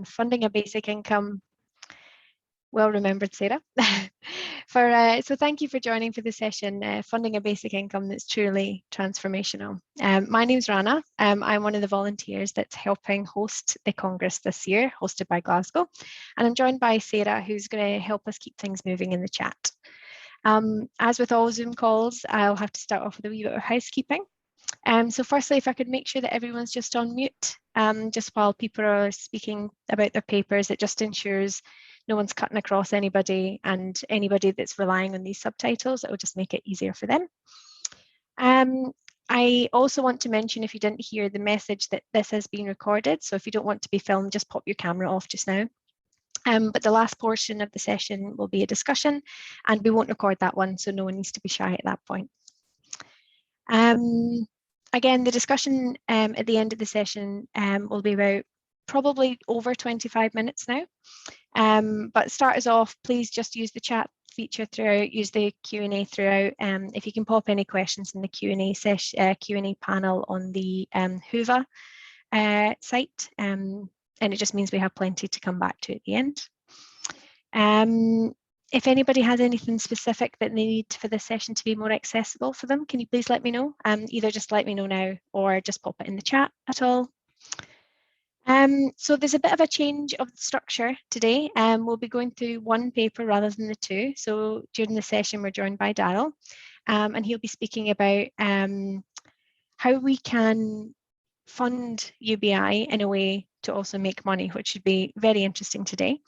funding a basic income. Well remembered, Sarah. So thank you for joining for the session, Funding a Basic Income That's Truly Transformational. My name's Rana. I'm one of the volunteers that's helping host the Congress this year, hosted by Glasgow. And I'm joined by Sarah, who's going to help us keep things moving in the chat. As with all Zoom calls, I'll have to start off with a wee bit of housekeeping. So firstly, if I could make sure that everyone's just on mute, just while people are speaking about their papers, it just ensures no one's cutting across anybody, and anybody that's relying on these subtitles, it will just make it easier for them. I also want to mention, if you didn't hear the message, that this has been recorded. So if you don't want to be filmed, just pop your camera off just now. But the last portion of the session will be a discussion, and we won't record that one, so no one needs to be shy at that point. Again, the discussion at the end of the session will be about probably over 25 minutes now. But start us off, please just use the chat feature throughout, use the Q&A throughout. If you can pop any questions in the Q&A session, Q&A panel on the Hoover site, and it just means we have plenty to come back to at the end. If anybody has anything specific that they need for this session to be more accessible for them, can you please let me know? Either just let me know now or just pop it in the chat at all. So there's a bit of a change of the structure today. We'll be going through one paper rather than the two. So during the session, we're joined by Daryl, and he'll be speaking about how we can fund UBI in a way to also make money, which should be very interesting today.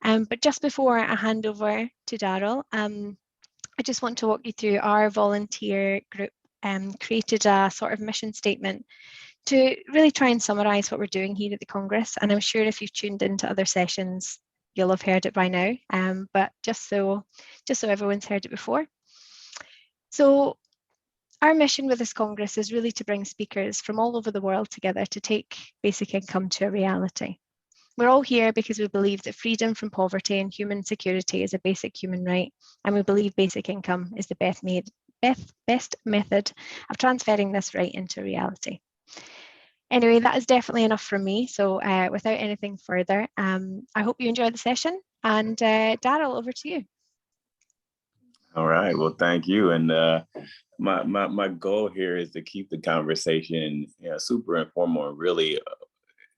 But just before I hand over to Daryl, I just want to walk you through our volunteer group created a sort of mission statement to really try and summarise what we're doing here at the Congress. And I'm sure if you've tuned into other sessions, you'll have heard it by now, but just so everyone's heard it before. So our mission with this Congress is really to bring speakers from all over the world together to take basic income to a reality. We're all here because we believe that freedom from poverty and human security is a basic human right, and we believe basic income is the best method of transferring this right into reality. Anyway, that is definitely enough from me. So without anything further, I hope you enjoy the session. And Daryl, over to you. All right. Well, thank you. And my goal here is to keep the conversation super informal, and really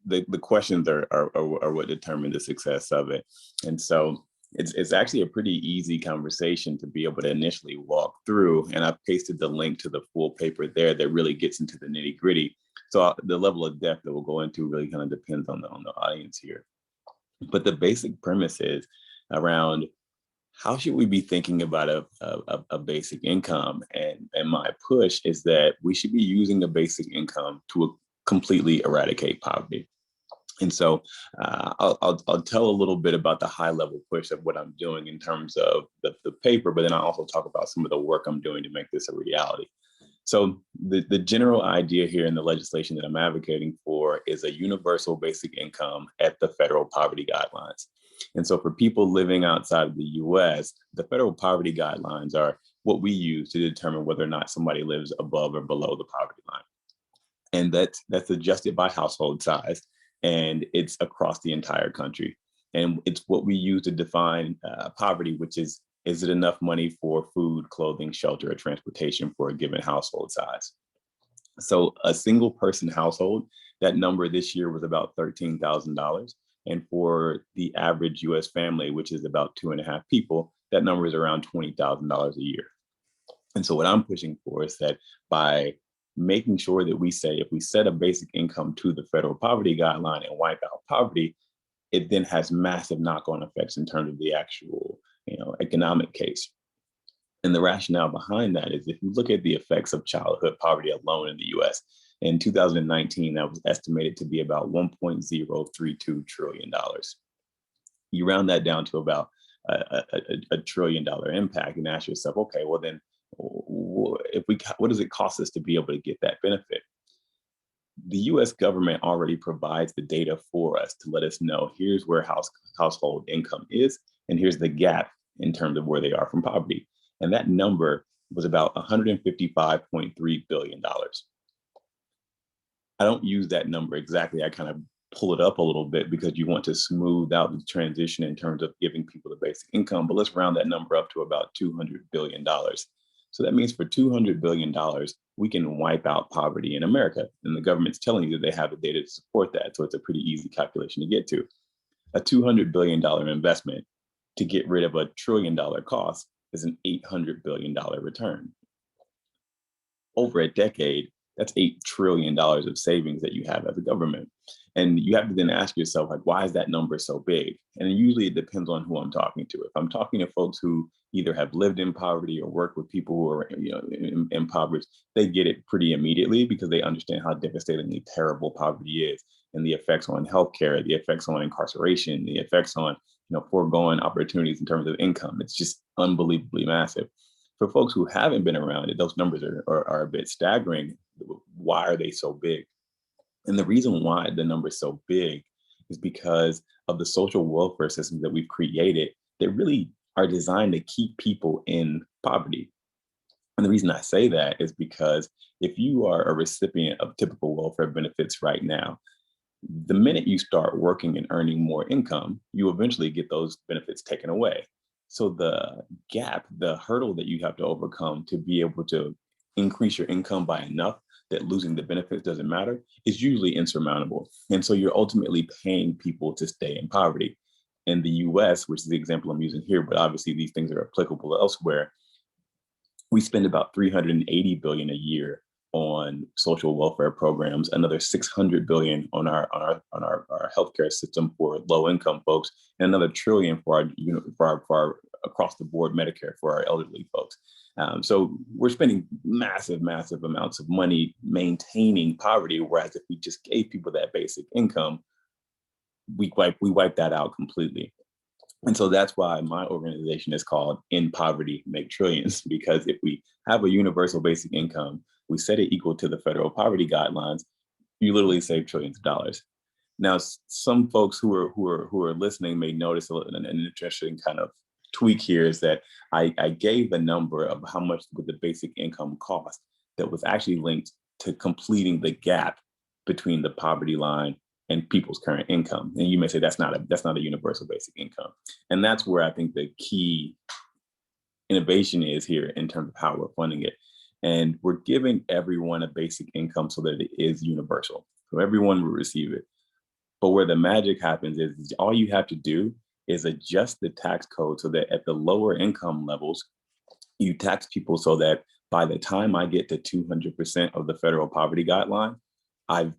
the questions are what determine the success of it. And so it's actually a pretty easy conversation to be able to initially walk through. And I've pasted the link to the full paper there that really gets into the nitty gritty. So the level of depth that we'll go into really kind of depends on the audience here. But the basic premise is around how should we be thinking about a basic income? And my push is that we should be using a basic income to completely eradicate poverty. And so I'll tell a little bit about the high level push of what I'm doing in terms of the paper, but then I'll also talk about some of the work I'm doing to make this a reality. So the general idea here in the legislation that I'm advocating for is a universal basic income at the federal poverty guidelines. And so for people living outside of the US, the federal poverty guidelines are what we use to determine whether or not somebody lives above or below the poverty line. And that's adjusted by household size, and it's across the entire country. And it's what we use to define poverty, which is it enough money for food, clothing, shelter, or transportation for a given household size? So a single person household, that number this year was about $13,000. And for the average US family, which is about 2.5 people, that number is around $20,000 a year. And so what I'm pushing for is that by making sure that we say, if we set a basic income to the federal poverty guideline and wipe out poverty, it then has massive knock-on effects in terms of the actual economic case. And the rationale behind that is if you look at the effects of childhood poverty alone in the US, in 2019, that was estimated to be about $1.032 trillion. You round that down to about a $1 trillion impact and ask yourself, okay, well then, what does it cost us to be able to get that benefit? The US government already provides the data for us to let us know here's where household income is, and here's the gap in terms of where they are from poverty. And that number was about $155.3 billion. I don't use that number exactly. I kind of pull it up a little bit because you want to smooth out the transition in terms of giving people the basic income. But let's round that number up to about $200 billion. So that means for $200 billion, we can wipe out poverty in America. And the government's telling you that they have the data to support that. So it's a pretty easy calculation to get to. A $200 billion investment to get rid of a $1 trillion cost is an $800 billion return. Over a decade, that's $8 trillion of savings that you have as a government. And you have to then ask yourself, like, why is that number so big? And usually it depends on who I'm talking to. If I'm talking to folks who either have lived in poverty or work with people who are, impoverished, they get it pretty immediately because they understand how devastatingly terrible poverty is and the effects on healthcare, the effects on incarceration, the effects on, foregoing opportunities in terms of income. It's just unbelievably massive. For folks who haven't been around it, those numbers are a bit staggering. Why are they so big? And the reason why the number is so big is because of the social welfare systems that we've created that really are designed to keep people in poverty. And the reason I say that is because if you are a recipient of typical welfare benefits right now, the minute you start working and earning more income, you eventually get those benefits taken away. So the gap, the hurdle that you have to overcome to be able to increase your income by enough that losing the benefits doesn't matter is usually insurmountable. And so you're ultimately paying people to stay in poverty. In the US, which is the example I'm using here, but obviously these things are applicable elsewhere, we spend about $380 billion a year on social welfare programs, another $600 billion on our healthcare system for low income folks, and another $1 trillion for our across the board Medicare for our elderly folks. So we're spending massive amounts of money maintaining poverty, whereas if we just gave people that basic income, we wipe that out completely. And so that's why my organization is called End Poverty, Make Trillions, because if we have a universal basic income, we set it equal to the federal poverty guidelines, you literally save trillions of dollars. Now, some folks who are listening may notice an interesting kind of tweak here is that I gave a number of how much would the basic income cost that was actually linked to completing the gap between the poverty line and people's current income. And you may say that's not a universal basic income. And that's where I think the key innovation is here in terms of how we're funding it. And we're giving everyone a basic income so that it is universal. So everyone will receive it. But where the magic happens is all you have to do is adjust the tax code so that at the lower income levels, you tax people so that by the time I get to 200% of the federal poverty guideline, I've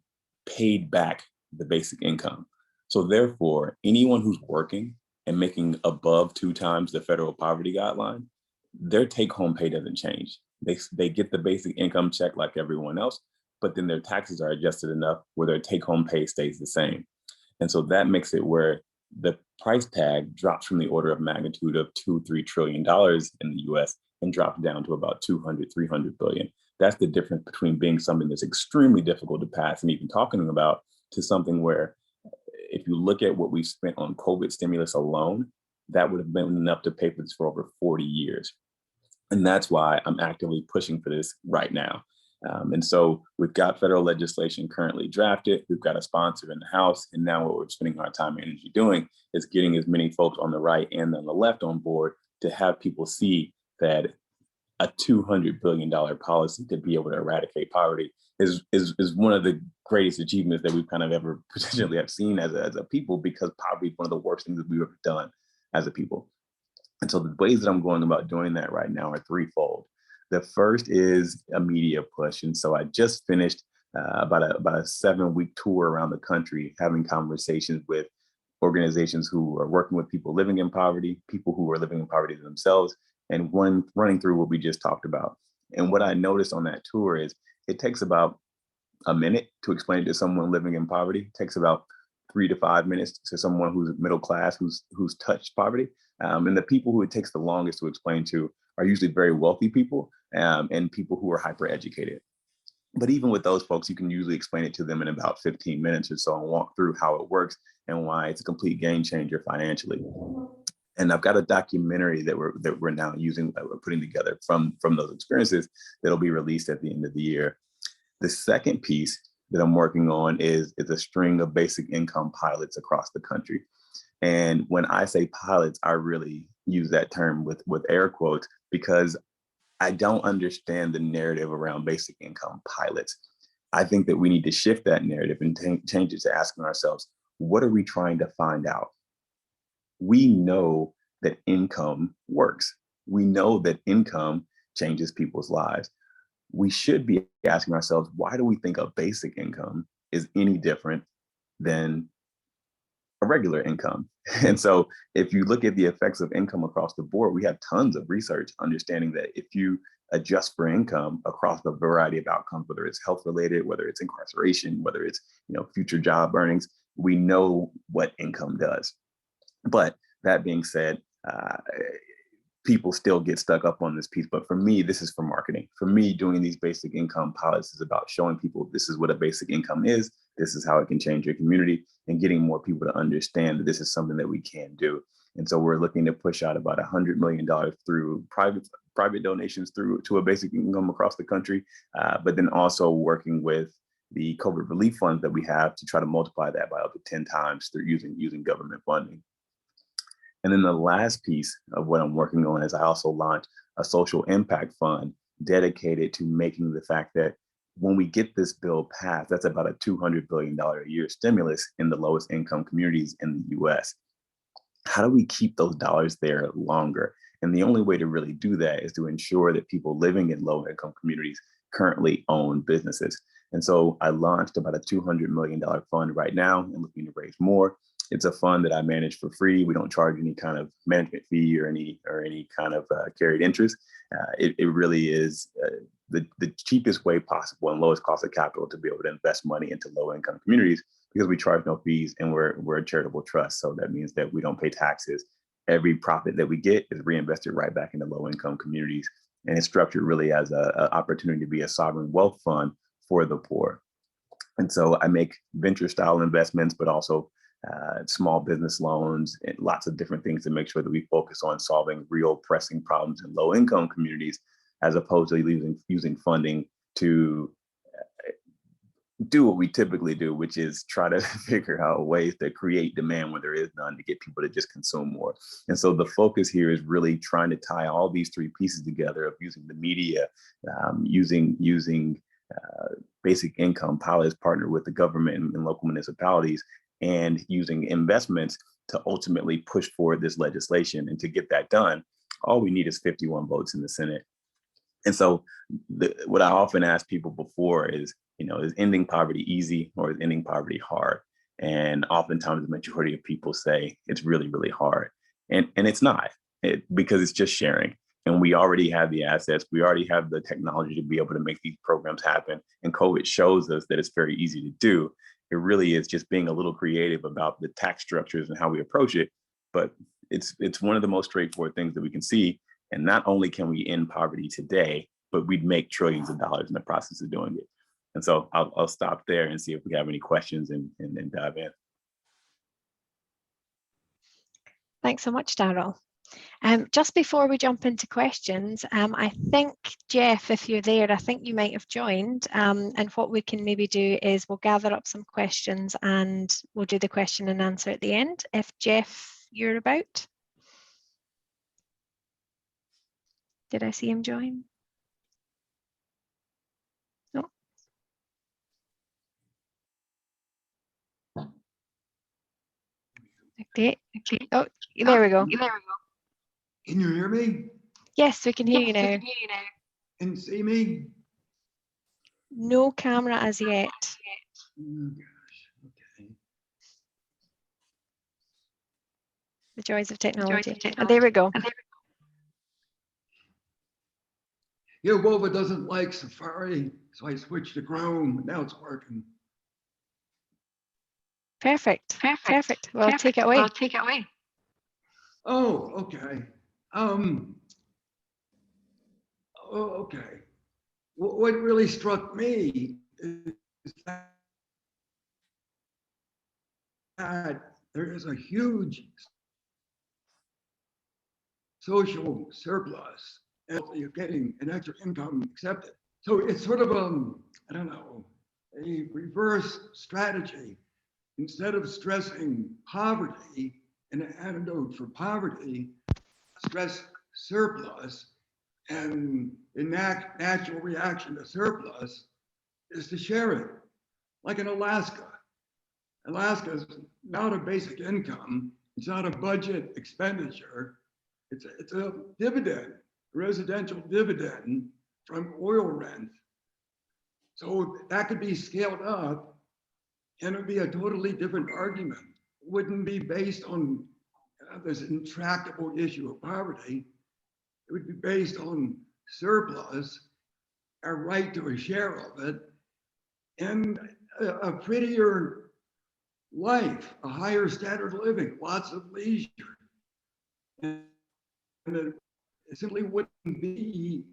paid back the basic income. So therefore, anyone who's working and making above 2 times the federal poverty guideline, their take-home pay doesn't change. They get the basic income check like everyone else, but then their taxes are adjusted enough where their take-home pay stays the same. And so that makes it where the price tag drops from the order of magnitude of $2-3 trillion in the US and drops down to about 200-300 billion. That's the difference between being something that's extremely difficult to pass and even talking about to something where if you look at what we've spent on COVID stimulus alone, that would have been enough to pay for this for over 40 years. And that's why I'm actively pushing for this right now. And so we've got federal legislation currently drafted. We've got a sponsor in the House. And now what we're spending our time and energy doing is getting as many folks on the right and on the left on board to have people see that a $200 billion policy to be able to eradicate poverty is one of the greatest achievements that we've kind of ever potentially have seen as a people, because poverty is one of the worst things that we've ever done as a people. And so the ways that I'm going about doing that right now are threefold. The first is a media push. And so I just finished about a 7-week tour around the country, having conversations with organizations who are working with people living in poverty, people who are living in poverty themselves, and running through what we just talked about. And what I noticed on that tour is it takes about a minute to explain to someone living in poverty. It takes about 3 to 5 minutes to someone who's middle class, who's touched poverty. And the people who it takes the longest to explain to are usually very wealthy people and people who are hyper educated. But even with those folks, you can usually explain it to them in about 15 minutes or so and walk through how it works and why it's a complete game changer financially. And I've got a documentary that we're now using, that we're putting together from those experiences that'll be released at the end of the year. The second piece that I'm working on is a string of basic income pilots across the country. And when I say pilots, I really use that term with air quotes, because I don't understand the narrative around basic income pilots. I think that we need to shift that narrative and change it to asking ourselves, what are we trying to find out? We know that income works. We know that income changes people's lives. We should be asking ourselves, why do we think a basic income is any different than a regular income? And so if you look at the effects of income across the board, we have tons of research understanding that if you adjust for income across a variety of outcomes, whether it's health related, whether it's incarceration, whether it's future job earnings, we know what income does. But that being said, people still get stuck up on this piece. But for me, this is for marketing. For me, doing these basic income pilots is about showing people this is what a basic income is. This is how it can change your community, and getting more people to understand that this is something that we can do. And so we're looking to push out about $100 million through private donations through to a basic income across the country, but then also working with the COVID relief funds that we have to try to multiply that by up to 10 times through using government funding. And then the last piece of what I'm working on is I also launched a social impact fund dedicated to making the fact that when we get this bill passed, that's about a $200 billion a year stimulus in the lowest income communities in the US. How do we keep those dollars there longer? And the only way to really do that is to ensure that people living in low income communities currently own businesses. And so I launched about a $200 million fund right now and looking to raise more. It's a fund that I manage for free. We don't charge any kind of management fee or any kind of carried interest. It really is the cheapest way possible and lowest cost of capital to be able to invest money into low income communities, because we charge no fees and we're a charitable trust. So that means that we don't pay taxes. Every profit that we get is reinvested right back into low income communities. And it's structured really as an opportunity to be a sovereign wealth fund for the poor. And so I make venture style investments, but also small business loans and lots of different things to make sure that we focus on solving real pressing problems in low income communities, as opposed to using funding to do what we typically do, which is try to figure out ways to create demand when there is none, to get people to just consume more. And so the focus here is really trying to tie all these three pieces together of using the media, using basic income pilots, partner with the government and local municipalities, and using investments to ultimately push forward this legislation. And to get that done, all we need is 51 votes in the Senate. And so what I often ask people before is, is ending poverty easy or is ending poverty hard? And oftentimes the majority of people say it's really, really hard. And it's not, because it's just sharing. And we already have the assets. We already have the technology to be able to make these programs happen. And COVID shows us that it's very easy to do. It really is just being a little creative about the tax structures and how we approach it. But it's one of the most straightforward things that we can see. And not only can we end poverty today, but we'd make trillions of dollars in the process of doing it. And so I'll stop there and see if we have any questions and dive in. Thanks so much, Daryl. Just before we jump into questions, I think, Jeff, if you're there, I think you might have joined. And what we can maybe do is we'll gather up some questions and we'll do the question and answer at the end. If Jeff, you're about. Did I see him join? No. Okay. Oh, there we go. Can you hear me? Yes, we can hear you now. And see me? No camera as yet. Oh gosh, okay. The joys of technology. Oh, there we go. Wova doesn't like Safari, so I switched to Chrome. Now it's working. Perfect. Well, take it away. Oh, okay. Okay. What really struck me is that there is a huge social surplus and you're getting an extra income accepted. So it's sort of I don't know, a reverse strategy. Instead of stressing poverty, an antidote for poverty, stress surplus, and the natural reaction to surplus is to share it. Like in Alaska. Alaska is not a basic income. It's not a budget expenditure. It's a dividend, residential dividend from oil rent. So that could be scaled up and it would be a totally different argument. It wouldn't be based on this intractable issue of poverty. It would be based on surplus, our right to a share of it, and a prettier life, a higher standard of living, lots of leisure. And it simply wouldn't be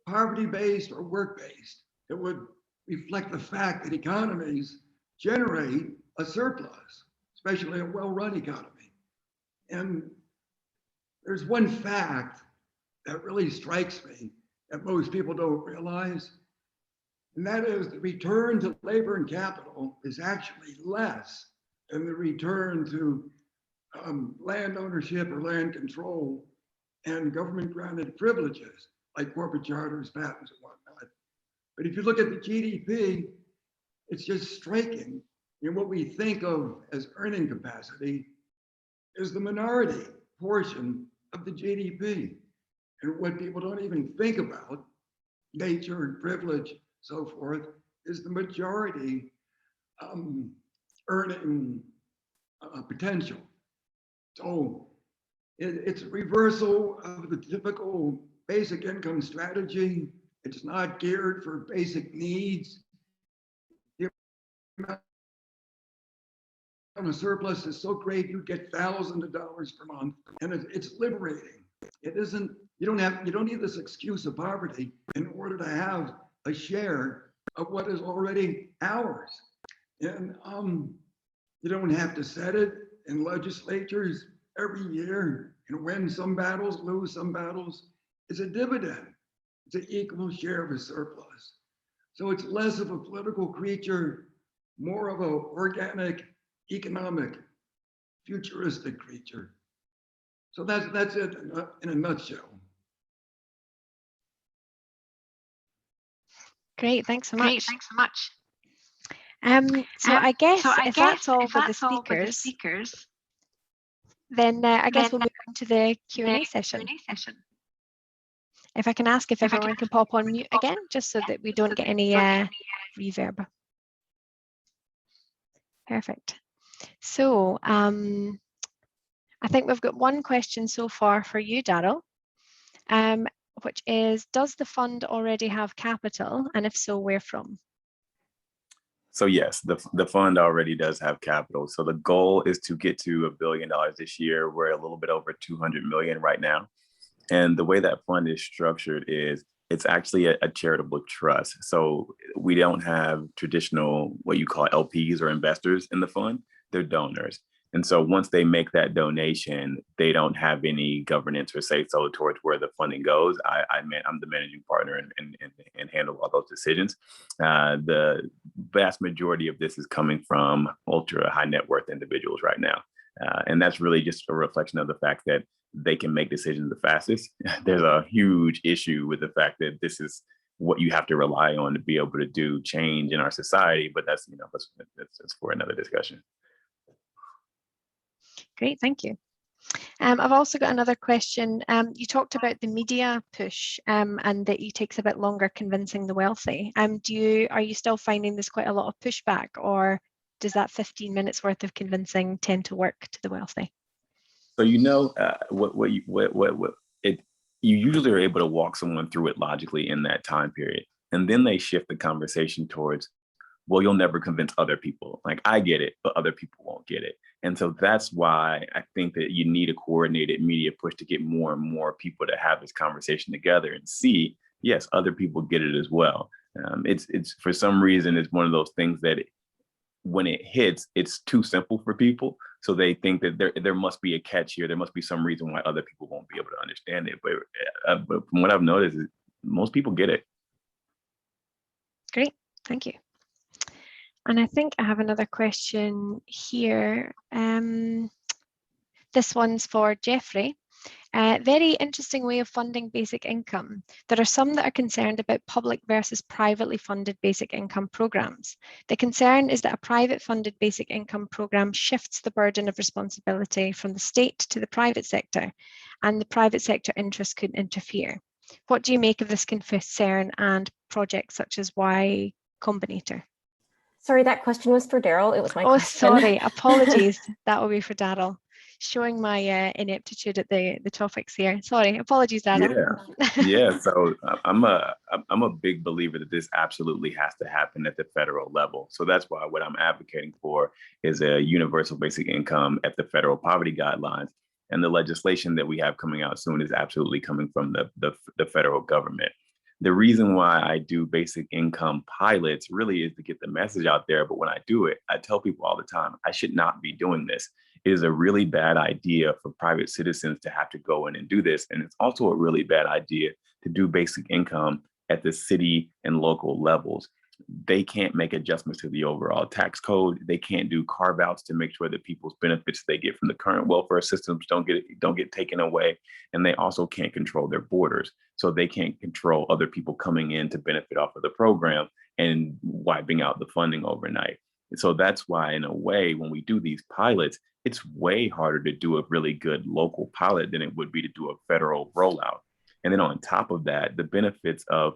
poverty-based or work-based. It would reflect the fact that economies generate a surplus, especially a well-run economy. And there's one fact that really strikes me that most people don't realize, and that is the return to labor and capital is actually less than the return to land ownership or land control and government granted privileges like corporate charters, patents, and whatnot. But if you look at the GDP, it's just striking. And what we think of as earning capacity is the minority portion of the GDP. And what people don't even think about, nature and privilege, so forth, is the majority earning potential. So it's a reversal of the typical basic income strategy. It's not geared for basic needs. The amount of surplus is so great, you get thousands of dollars per month, and it's liberating. It isn't, you don't need this excuse of poverty in order to have a share of what is already ours. And you don't have to set it in legislatures every year and win some battles, lose some battles. It's a dividend. It's an equal share of a surplus. So it's less of a political creature, more of an organic, economic, futuristic creature. So that's it in a nutshell. Great, thanks so much. Great, thanks so much. So I guess if that's all if with the that's all with the speakers, speakers, then I guess we'll then, move on to the Q&A the session. Q&A session. If I can ask if I everyone can pop on mute again, just so that we don't get any reverb. Perfect. So I think we've got one question so far for you, Daryl, which is, does the fund already have capital? And if so, where from? So yes, the fund already does have capital. So the goal is to get to $1 billion this year. We're a little bit over 200 million right now. And the way that fund is structured is it's actually a charitable trust. So we don't have traditional, what you call LPs or investors in the fund, they're donors. And so once they make that donation, they don't have any governance or say so towards where the funding goes. I'm the managing partner and handle all those decisions. The vast majority of this is coming from ultra high net worth individuals right now. And that's really just a reflection of the fact that they can make decisions the fastest. There's a huge issue with the fact that this is what you have to rely on to be able to do change in our society, but that's for another discussion. Great, thank you. I've also got another question. You talked about the media push and that it takes a bit longer convincing the wealthy. Are you still finding there's quite a lot of pushback, or does that 15 minutes worth of convincing tend to work to the wealthy? So you usually are able to walk someone through it logically in that time period, and then they shift the conversation towards, well, you'll never convince other people. Like, I get it, but other people won't get it. And so that's why I think that you need a coordinated media push to get more and more people to have this conversation together and see, yes, other people get it as well. It's for some reason, it's one of those things that when it hits, it's too simple for people. So they think that there must be a catch here. There must be some reason why other people won't be able to understand it. But from what I've noticed, most people get it. Great, thank you. And I think I have another question here. This one's for Jeffrey. Very interesting way of funding basic income. There are some that are concerned about public versus privately funded basic income programs. The concern is that a private funded basic income program shifts the burden of responsibility from the state to the private sector, and the private sector interests could interfere. What do you make of this concern and projects such as Y Combinator? Sorry, that question was for Daryl. It was my question. Sorry, apologies. That will be for Daryl. Showing my ineptitude at the topics here. Sorry, apologies, Daryl. Yeah. So I'm a big believer that this absolutely has to happen at the federal level. So that's why what I'm advocating for is a universal basic income at the federal poverty guidelines. And the legislation that we have coming out soon is absolutely coming from the federal government. The reason why I do basic income pilots really is to get the message out there. But when I do it, I tell people all the time, I should not be doing this. It is a really bad idea for private citizens to have to go in and do this. And it's also a really bad idea to do basic income at the city and local levels. They can't make adjustments to the overall tax code. They can't do carve outs to make sure that people's benefits they get from the current welfare systems don't get taken away. And they also can't control their borders. So they can't control other people coming in to benefit off of the program and wiping out the funding overnight. And so that's why, in a way, when we do these pilots, it's way harder to do a really good local pilot than it would be to do a federal rollout. And then on top of that, the benefits of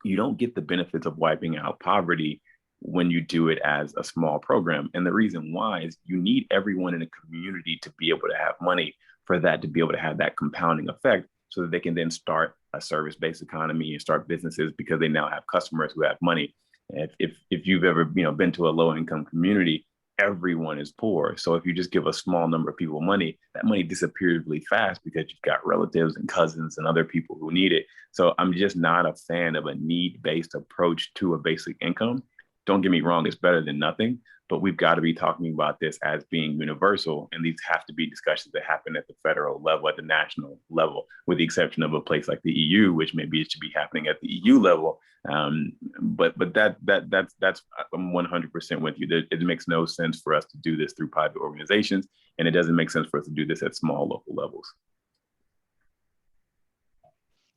you don't get the benefits of wiping out poverty when you do it as a small program. And the reason why is you need everyone in a community to be able to have money for that to be able to have that compounding effect so that they can then start a service-based economy and start businesses because they now have customers who have money. If you've ever been to a low-income community, everyone is poor. So if you just give a small number of people money, that money disappears really fast because you've got relatives and cousins and other people who need it. So I'm just not a fan of a need-based approach to a basic income. Don't get me wrong, it's better than nothing, but we've got to be talking about this as being universal. And these have to be discussions that happen at the federal level, at the national level, with the exception of a place like the EU, which maybe it should be happening at the EU level. But that's I'm 100% with you. It makes no sense for us to do this through private organizations, and it doesn't make sense for us to do this at small local levels.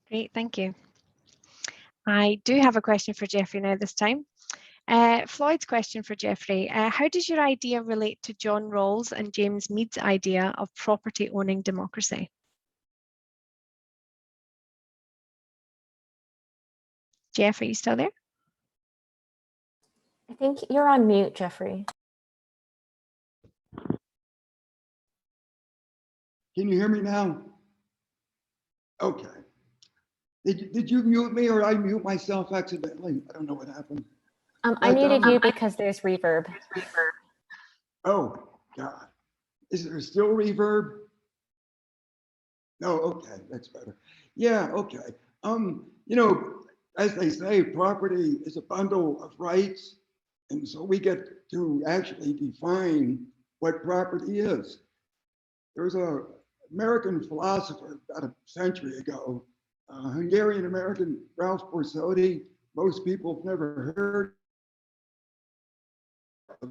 Great, thank you. I do have a question for Jeffrey now this time. Floyd's question for Jeffrey, how does your idea relate to John Rawls and James Mead's idea of property owning democracy? Jeff, are you still there? I think you're on mute, Jeffrey. Can you hear me now? Okay. Did you mute me or I mute myself accidentally? I don't know what happened. I muted you because there's reverb. Oh, God. Is there still reverb? No, okay, that's better. Yeah, okay. As they say, property is a bundle of rights. And so we get to actually define what property is. There's an American philosopher about a century ago, Hungarian-American Ralph Borsodi. Most people have never heard of,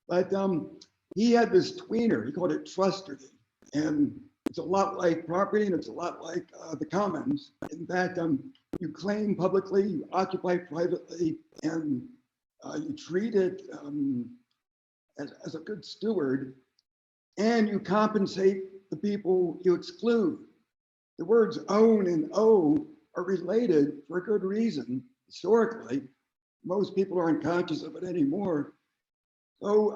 but he had this tweener. He called it trustardy, and it's a lot like property, and it's a lot like the commons in that you claim publicly, you occupy privately, and you treat it as a good steward, and you compensate the people you exclude. The words own and owe are related for a good reason. Historically, most people aren't conscious of it anymore. So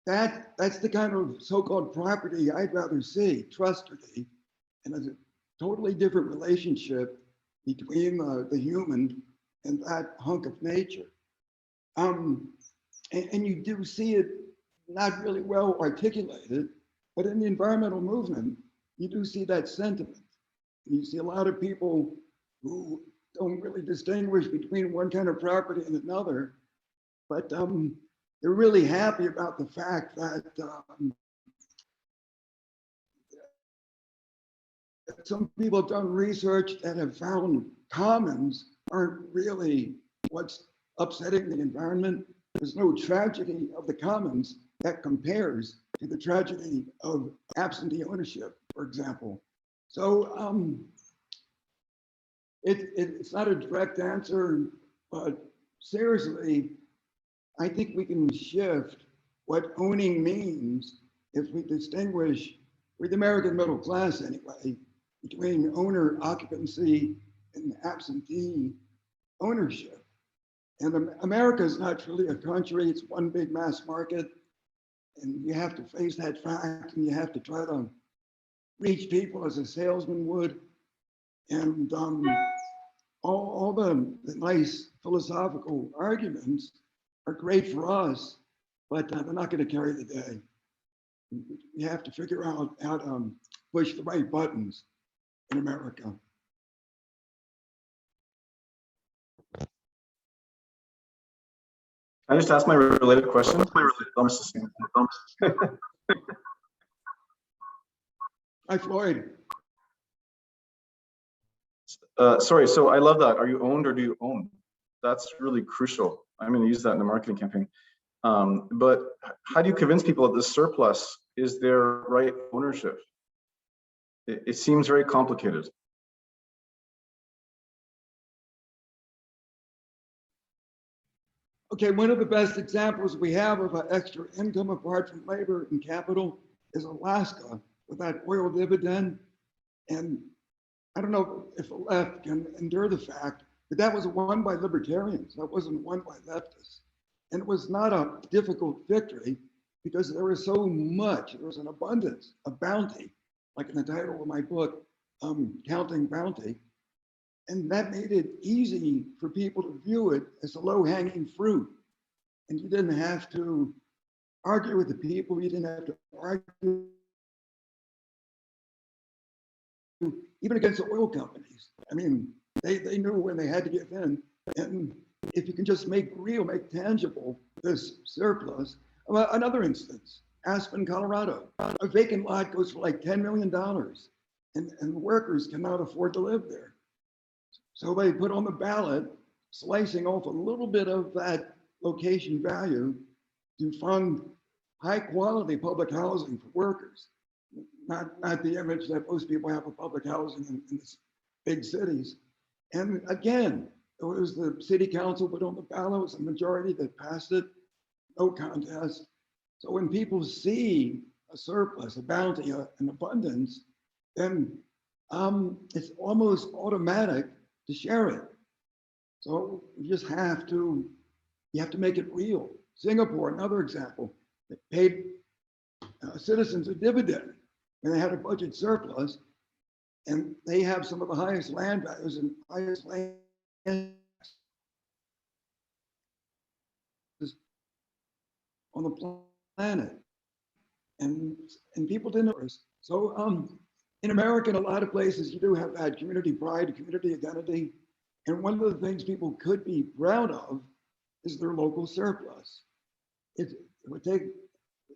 that's the kind of so-called property I'd rather see, trustardy, and a totally different relationship between the human and that hunk of nature. And you do see it not really well articulated, but in the environmental movement, you do see that sentiment. You see a lot of people who don't really distinguish between one kind of property and another, but they're really happy about the fact that some people have done research that have found commons aren't really what's upsetting the environment. There's no tragedy of the commons that compares to the tragedy of absentee ownership, for example. So it's not a direct answer, but seriously, I think we can shift what owning means if we distinguish, with the American middle class anyway, between owner occupancy and absentee ownership. And America is not truly a country, it's one big mass market. And you have to face that fact, and you have to try to reach people as a salesman would. And all the nice philosophical arguments are great for us, but they're not going to carry the day. You have to figure out how to push the right buttons in America. I just asked my related question. Hi, Floyd. Sorry, so I love that. Are you owned or do you own? That's really crucial. I'm going to use that in the marketing campaign. But how do you convince people that this surplus is their right ownership? It seems very complicated. Okay, one of the best examples we have of an extra income apart from labor and capital is Alaska with that oil dividend. And I don't know if the left can endure the fact that that was won by libertarians. That wasn't won by leftists. And it was not a difficult victory because there was so much, there was an abundance of bounty, like in the title of my book, Counting Bounty. And that made it easy for people to view it as a low-hanging fruit. And you didn't have to argue with the people, you didn't have to argue even against the oil companies. I mean, they knew when they had to give in. And if you can just make real, make tangible this surplus. Another instance, Aspen, Colorado, a vacant lot goes for like $10 million and workers cannot afford to live there. So they put on the ballot, slicing off a little bit of that location value to fund high quality public housing for workers. Not the image that most people have of public housing in these big cities. And again, it was the city council put on the ballot, it was a majority that passed it, no contest. So when people see a surplus, a bounty, an abundance, then it's almost automatic to share it. So you just have to, make it real. Singapore, another example, they paid citizens a dividend when they had a budget surplus, and they have some of the highest land values and highest land on the planet. And people didn't know this. So in America, in a lot of places, you do have that community pride, community identity. And one of the things people could be proud of is their local surplus. It would take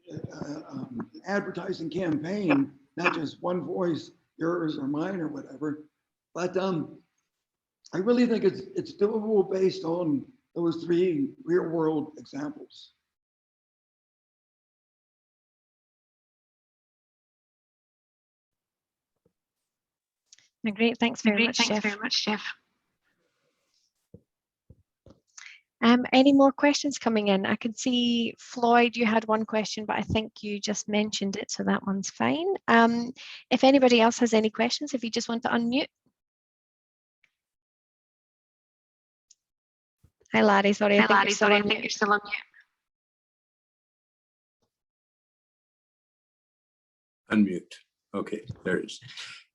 an advertising campaign, not just one voice, yours or mine or whatever, but I really think it's doable based on those three real world examples. Great, thanks very much, Jeff. Any more questions coming in? I can see, Floyd, you had one question, but I think you just mentioned it, so that one's fine. If anybody else has any questions, if you just want to unmute. Hi, Larry. Sorry, I think you're still on mute. Unmute. Okay, there it is.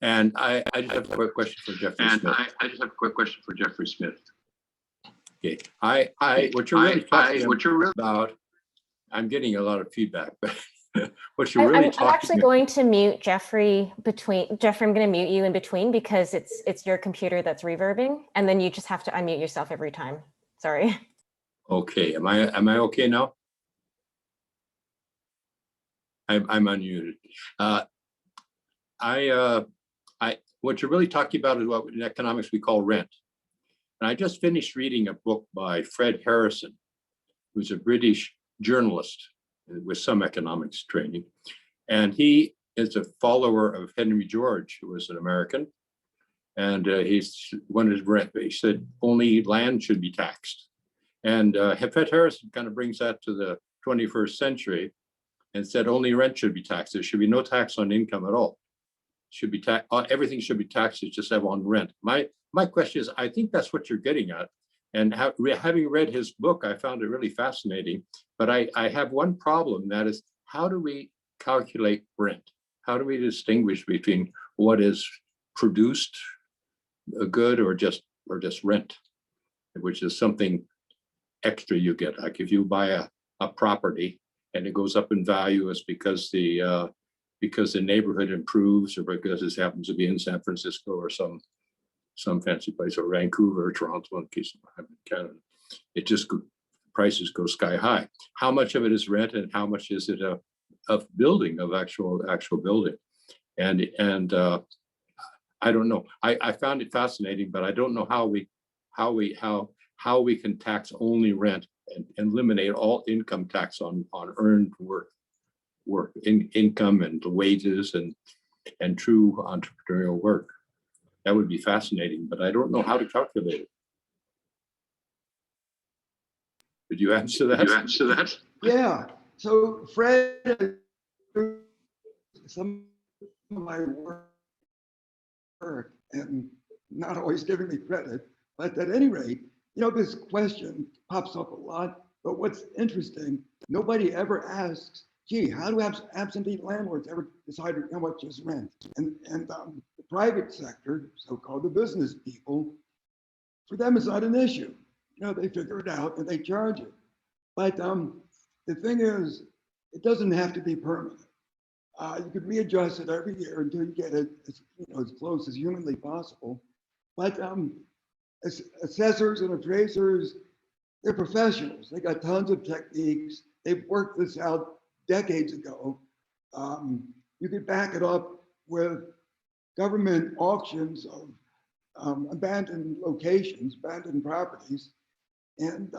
And I just have a quick question for Jeffrey Smith. Okay, what you're really talking about, I'm getting a lot of feedback, but what you're really I'm actually going to mute Jeffrey Jeffrey, I'm going to mute you in between because it's your computer that's reverbing, and then you just have to unmute yourself every time. Sorry. Okay, am I okay now? I'm unmuted. What you're really talking about is what in economics we call rent. And I just finished reading a book by Fred Harrison, who's a British journalist with some economics training. And he is a follower of Henry George, who was an American. And he's wanted to, he said only land should be taxed. And Fred Harrison kind of brings that to the 21st century and said only rent should be taxed. There should be no tax on income at all. Should be everything should be taxed. It's just have on rent. My question is, I think that's what you're getting at. And having read his book, I found it really fascinating. But I have one problem, that is, how do we calculate rent? How do we distinguish between what is produced, a good, or just rent, which is something extra you get? Like if you buy a property and it goes up in value, it's because the neighborhood improves, or because it happens to be in San Francisco or some fancy place, or Vancouver or Toronto in case I'm in Canada. It just prices go sky high. How much of it is rent and how much is it of building, of actual building? And I don't know. I found it fascinating, but I don't know how we can tax only rent and eliminate all income tax on earned work, income and wages and true entrepreneurial work. That would be fascinating, but I don't know how to calculate it. Did you answer that? Yeah. So Fred, some of my work, and not always giving me credit, but at any rate, this question pops up a lot. But what's interesting, nobody ever asks, gee, how do absentee landlords ever decide how much is rent? And the private sector, so-called the business people, for them it's not an issue. They figure it out and they charge it. But the thing is, it doesn't have to be permanent. You could readjust it every year until you get it as close as humanly possible. But assessors and appraisers, they're professionals. They got tons of techniques. They've worked this out decades ago. You could back it up with government auctions of abandoned locations, abandoned properties. And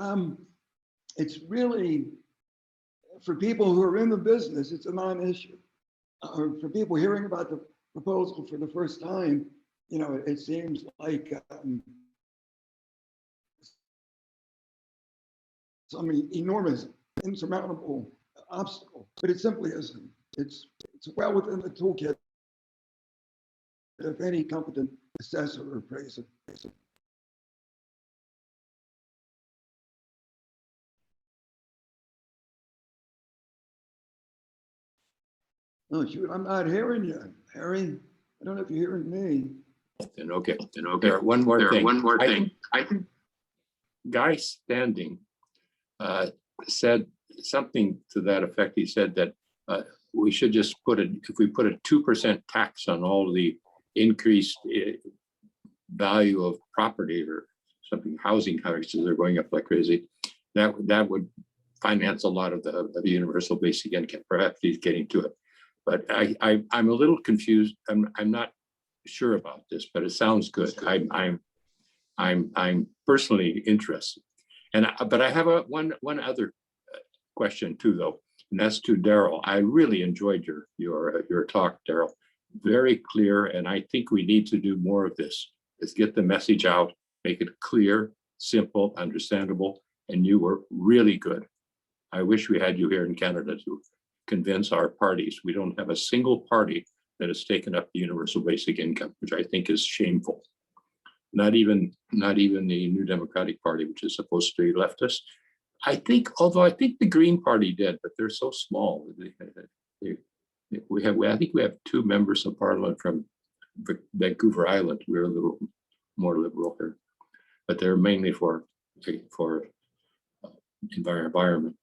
it's really, for people who are in the business, it's a non-issue. For people hearing about the proposal for the first time, it seems like some enormous, insurmountable obstacle, but it simply isn't. It's well within the toolkit of any competent assessor or appraiser. Oh shoot, I'm not hearing you, Harry. I don't know if you're hearing me. Okay. There, one more thing. I think Guy Standing said something to that effect. He said that we should just if we put a 2% tax on all the increased value of property or something, housing prices are going up like crazy, that would finance a lot of the universal basic income. Perhaps he's getting to it, but I'm a little confused. I'm not sure about this, but it sounds good. I'm personally interested, but I have one other question too, though, and that's to Daryl. I really enjoyed your talk, Daryl. Very clear, and I think we need to do more of this. Is get the message out, make it clear, simple, understandable, and you were really good. I wish we had you here in Canada to convince our parties. We don't have a single party that has taken up the universal basic income, which I think is shameful. Not even the New Democratic Party, which is supposed to be leftist. I think the Green Party did, but they're so small. I think we have 2 members of Parliament from Vancouver Island. We're a little more liberal here, but they're mainly for environment.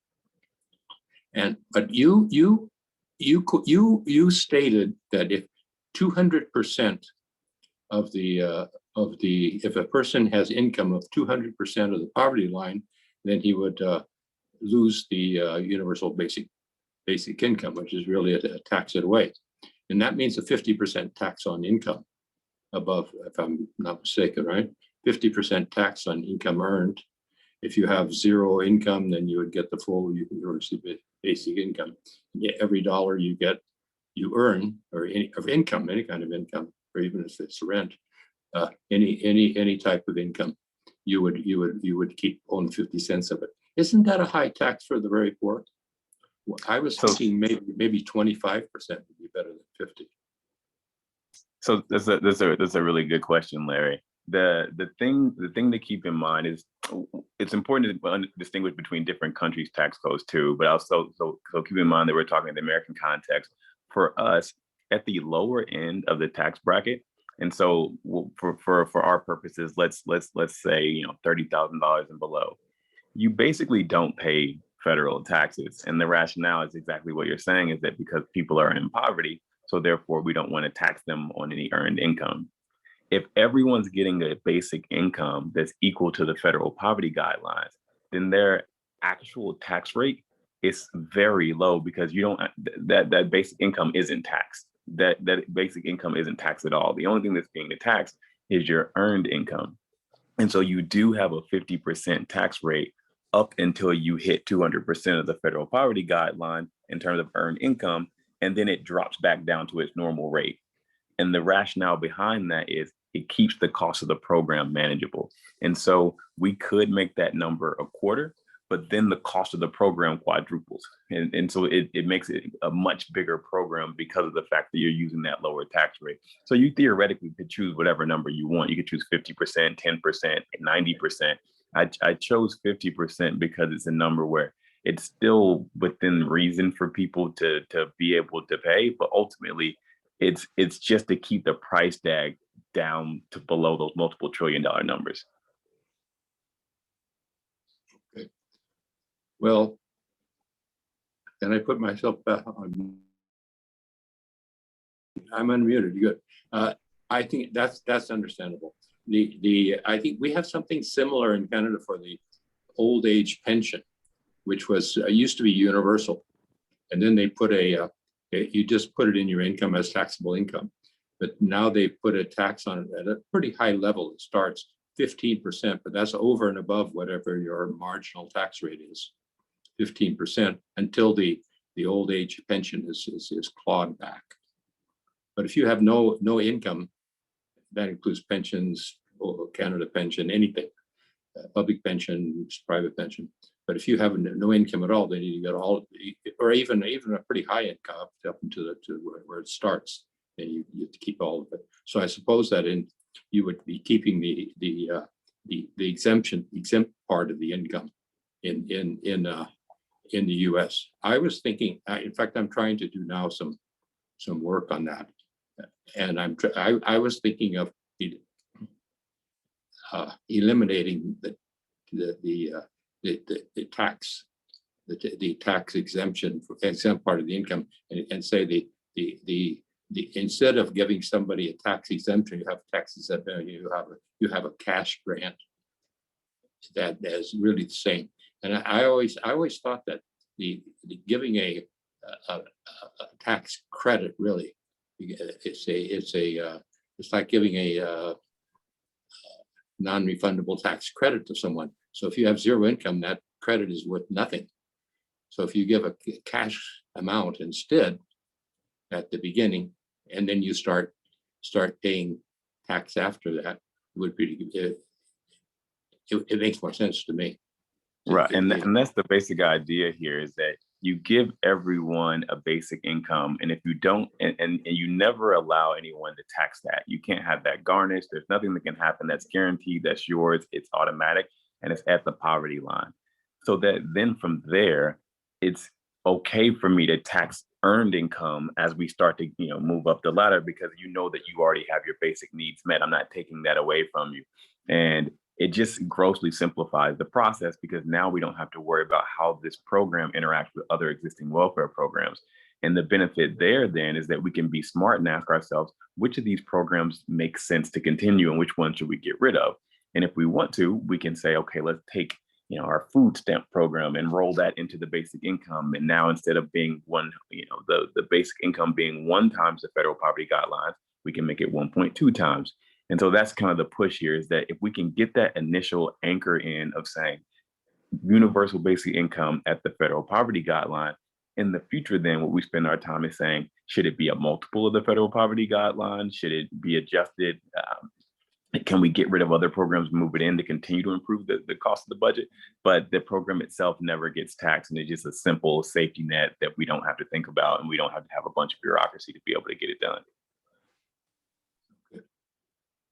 But you stated that if 200% of if a person has income of 200% of the poverty line, then he would lose the universal basic income, which is really a tax it away. And that means a 50% tax on income above, if I'm not mistaken, right? 50% tax on income earned. If you have zero income, then you would get the full universal basic income. Yeah, every dollar you earn, or any of income, any kind of income, or even if it's rent, any type of income, you would keep own 50 cents of it. Isn't that a high tax for the very poor? Well, I was thinking maybe 25% would be better than 50. So that's a really good question, Larry. The thing to keep in mind is it's important to distinguish between different countries' tax codes too, but also so keep in mind that we're talking in the American context. For us, at the lower end of the tax bracket, and so for our purposes, let's say $30,000 and below, you basically don't pay federal taxes. And the rationale is exactly what you're saying, is that because people are in poverty, so therefore we don't want to tax them on any earned income. If everyone's getting a basic income that's equal to the federal poverty guidelines, then their actual tax rate is very low, because you don't that basic income isn't taxed. That basic income isn't taxed at all. The only thing that's being taxed is your earned income. And so you do have a 50% tax rate up until you hit 200% of the federal poverty guideline in terms of earned income, and then it drops back down to its normal rate. And the rationale behind that is it keeps the cost of the program manageable. And so we could make that number a quarter, but then the cost of the program quadruples. And so it makes it a much bigger program because of the fact that you're using that lower tax rate. So you theoretically could choose whatever number you want. You could choose 50%, 10%, 90%. I chose 50% because it's a number where it's still within reason for people to be able to pay, but ultimately it's just to keep the price tag down to below those multiple trillion-dollar numbers. Okay. Well, and I put myself back on. I'm unmuted. Good. I think that's understandable. I think we have something similar in Canada for the old age pension, which was used to be universal, and then they put you just put it in your income as taxable income. But now they put a tax on it at a pretty high level. It starts 15%, but that's over and above whatever your marginal tax rate is, 15%, until the old age pension is clawed back. But if you have no income, that includes pensions, Canada pension, anything, public pension, private pension. But if you have no income at all, then you get all, or even a pretty high income up into where it starts. And you have to keep all of it. So I suppose that you would be keeping the exempt part of the income in the U.S. I was thinking, in fact, I'm trying to do now some work on that, and I was thinking of eliminating the tax, the tax exemption for exempt part of the income, and say the instead of giving somebody a tax exemption, you have tax exemption, you have a cash grant that is really the same. And I always thought that the giving a tax credit, really, it's like giving a non-refundable tax credit to someone. So if you have zero income, that credit is worth nothing. So if you give a cash amount instead at the beginning, and then you start paying tax after that, it makes more sense to me. Right, and that's the basic idea here, is that you give everyone a basic income, and if you don't, and you never allow anyone to tax that. You can't have that garnished. There's nothing that can happen that's guaranteed, that's yours, it's automatic, and it's at the poverty line. So that then from there, it's okay for me to tax earned income as we start to move up the ladder, because you know that you already have your basic needs met. I'm not taking that away from you. And it just grossly simplifies the process, because now we don't have to worry about how this program interacts with other existing welfare programs. And the benefit there then is that we can be smart and ask ourselves, which of these programs make sense to continue and which ones should we get rid of? And if we want to, we can say, okay, let's take our food stamp program and roll that into the basic income. And now instead of being the basic income being 1 times the federal poverty guidelines, we can make it 1.2 times. And so that's kind of the push here, is that if we can get that initial anchor in of saying universal basic income at the federal poverty guideline, in the future, then what we spend our time is saying, should it be a multiple of the federal poverty guideline? Should it be adjusted? Can we get rid of other programs, move it in to continue to improve the cost of the budget? But the program itself never gets taxed, and it's just a simple safety net that we don't have to think about, and we don't have to have a bunch of bureaucracy to be able to get it done.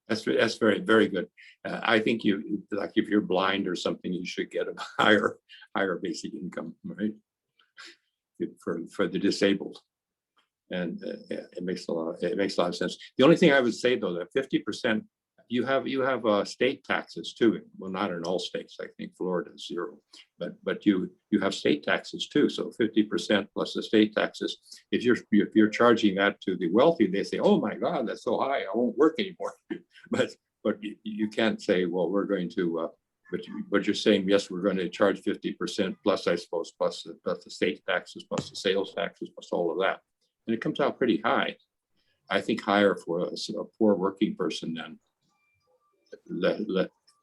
That's very, very good. I think you, like, if you're blind or something, you should get a higher basic income, right? For the disabled, and it makes a lot of sense. The only thing I would say, though, that 50%, you have state taxes too. Well, not in all states. I think Florida is 0, but you have state taxes too. So 50% plus the state taxes. If you're charging that to the wealthy, they say, "Oh my God, that's so high, I won't work anymore." but you can't say, "Well, we're going to." But you're saying, yes, we're going to charge 50% plus, I suppose, plus the state taxes, plus the sales taxes, plus all of that, and it comes out pretty high. I think higher for a poor working person than.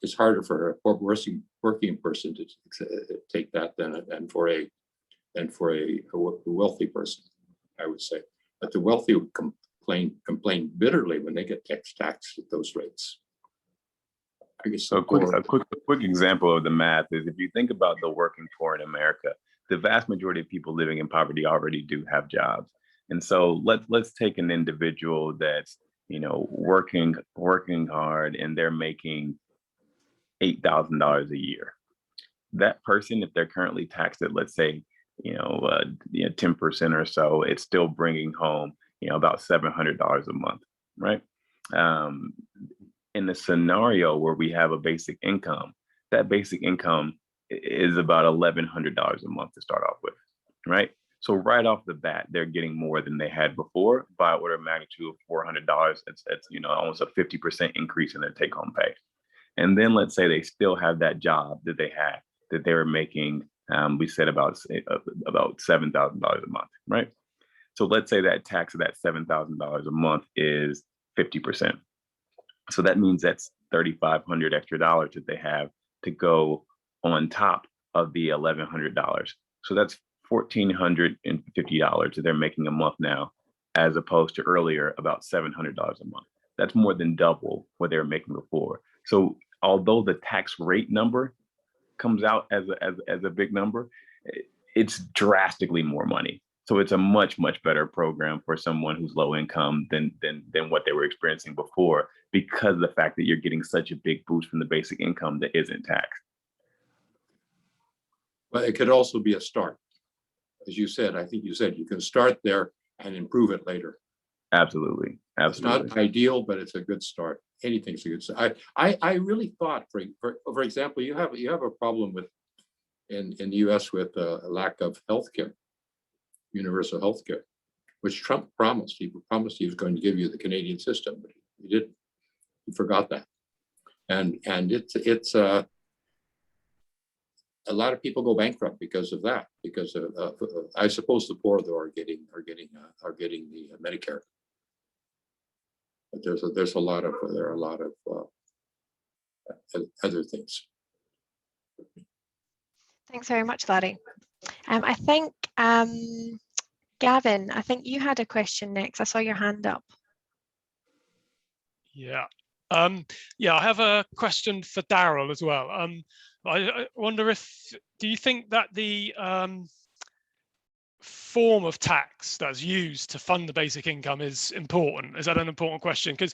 It's harder for a poor working person to take that than for a wealthy person, I would say. But the wealthy would complain bitterly when they get taxed at those rates. I guess so. A quick example of the math is, if you think about the working poor in America, the vast majority of people living in poverty already do have jobs. And so let's take an individual that's, you know, working hard, and they're making $8,000 a year. That person, if they're currently taxed at, let's say, 10% or so, it's still bringing home, about $700 a month, right? In the scenario where we have a basic income, that basic income is about $1,100 a month to start off with, right? So right off the bat, they're getting more than they had before by order of magnitude of $400. It's almost a 50% increase in their take-home pay. And then let's say they still have that job that they were making. We said about $7,000 a month, right? So let's say that tax of that $7,000 a month is 50%. So that means that's $3,500 extra dollars that they have to go on top of the $1,100. So that's $1,450 that they're making a month now, as opposed to earlier about $700 a month. That's more than double what they were making before. So although the tax rate number comes out as a big number, it's drastically more money. So it's a much better program for someone who's low income than what they were experiencing before, because of the fact that you're getting such a big boost from the basic income that isn't taxed. But it could also be a start. As you said, I think you said you can start there and improve it later. Absolutely. It's not ideal, but it's a good start. Anything's a good start. I really thought, for example, you have a problem with in the U.S. with a lack of healthcare, universal healthcare, which Trump promised. He promised he was going to give you the Canadian system, but he didn't. He forgot that, and it's a lot of people go bankrupt because of that. Because I suppose the poor, though, are getting the Medicare. But there are a lot of other things. Thanks very much, Larry. I think Gavin, I think you had a question next. I saw your hand up. Yeah. I have a question for Daryl as well. I wonder do you think that the form of tax that's used to fund the basic income is important? Is that an important question? Because,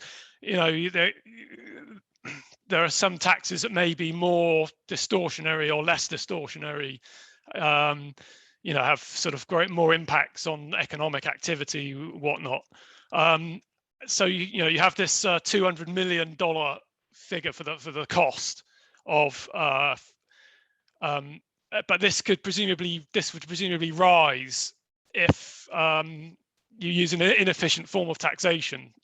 there are some taxes that may be more distortionary or less distortionary, have sort of more impacts on economic activity, whatnot. So you have this $200 million figure for the cost of, but this would presumably rise if you use an inefficient form of taxation.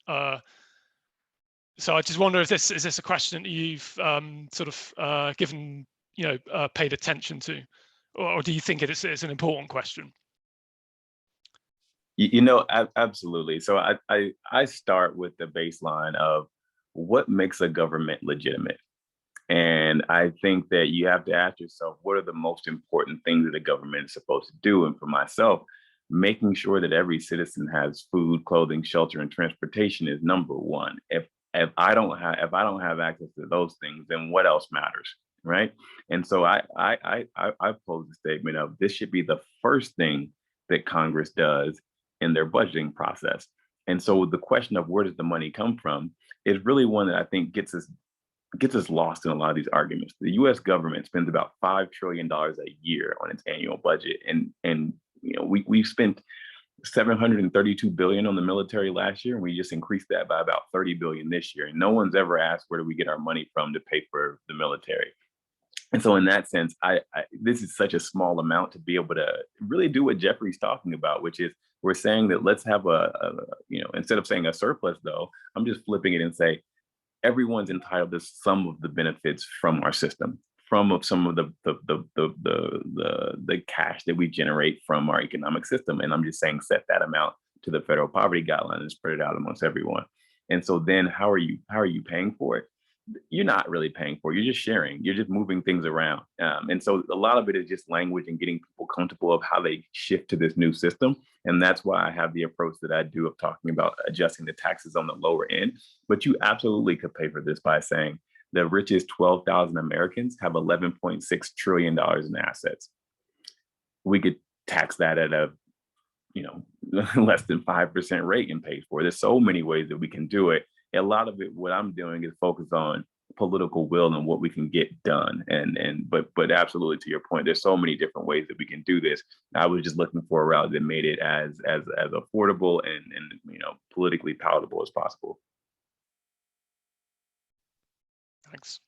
So I just wonder if is this a question that you've given paid attention to, or do you think it's an important question? Absolutely. So I start with the baseline of what makes a government legitimate? And I think that you have to ask yourself, what are the most important things that a government is supposed to do? And for myself, making sure that every citizen has food, clothing, shelter, and transportation is number one. If I don't have access to those things, then what else matters, right? And so I pose the statement of this should be the first thing that Congress does in their budgeting process. And so the question of where does the money come from is really one that I think gets us lost in a lot of these arguments. The U.S. government spends about $5 trillion a year on its annual budget, and we spent $732 billion on the military last year, and we just increased that by about $30 billion this year. And no one's ever asked where do we get our money from to pay for the military. And so in that sense, this is such a small amount to be able to really do what Jeffrey's talking about, which is we're saying that let's have instead of saying a surplus, though, I'm just flipping it and say everyone's entitled to some of the benefits from our system, from some of the cash that we generate from our economic system. And I'm just saying set that amount to the federal poverty guideline and spread it out amongst everyone. And so then how are you paying for it? You're not really paying for it. You're just sharing. You're just moving things around. And so a lot of it is just language and getting people comfortable of how they shift to this new system. And that's why I have the approach that I do of talking about adjusting the taxes on the lower end. But you absolutely could pay for this by saying the richest 12,000 Americans have $11.6 trillion in assets. We could tax that at a less than 5% rate and pay for it. There's so many ways that we can do it. A lot of it, what I'm doing is focus on political will and what we can get done. But absolutely to your point, there's so many different ways that we can do this. I was just looking for a route that made it as affordable and politically palatable as possible. Thanks.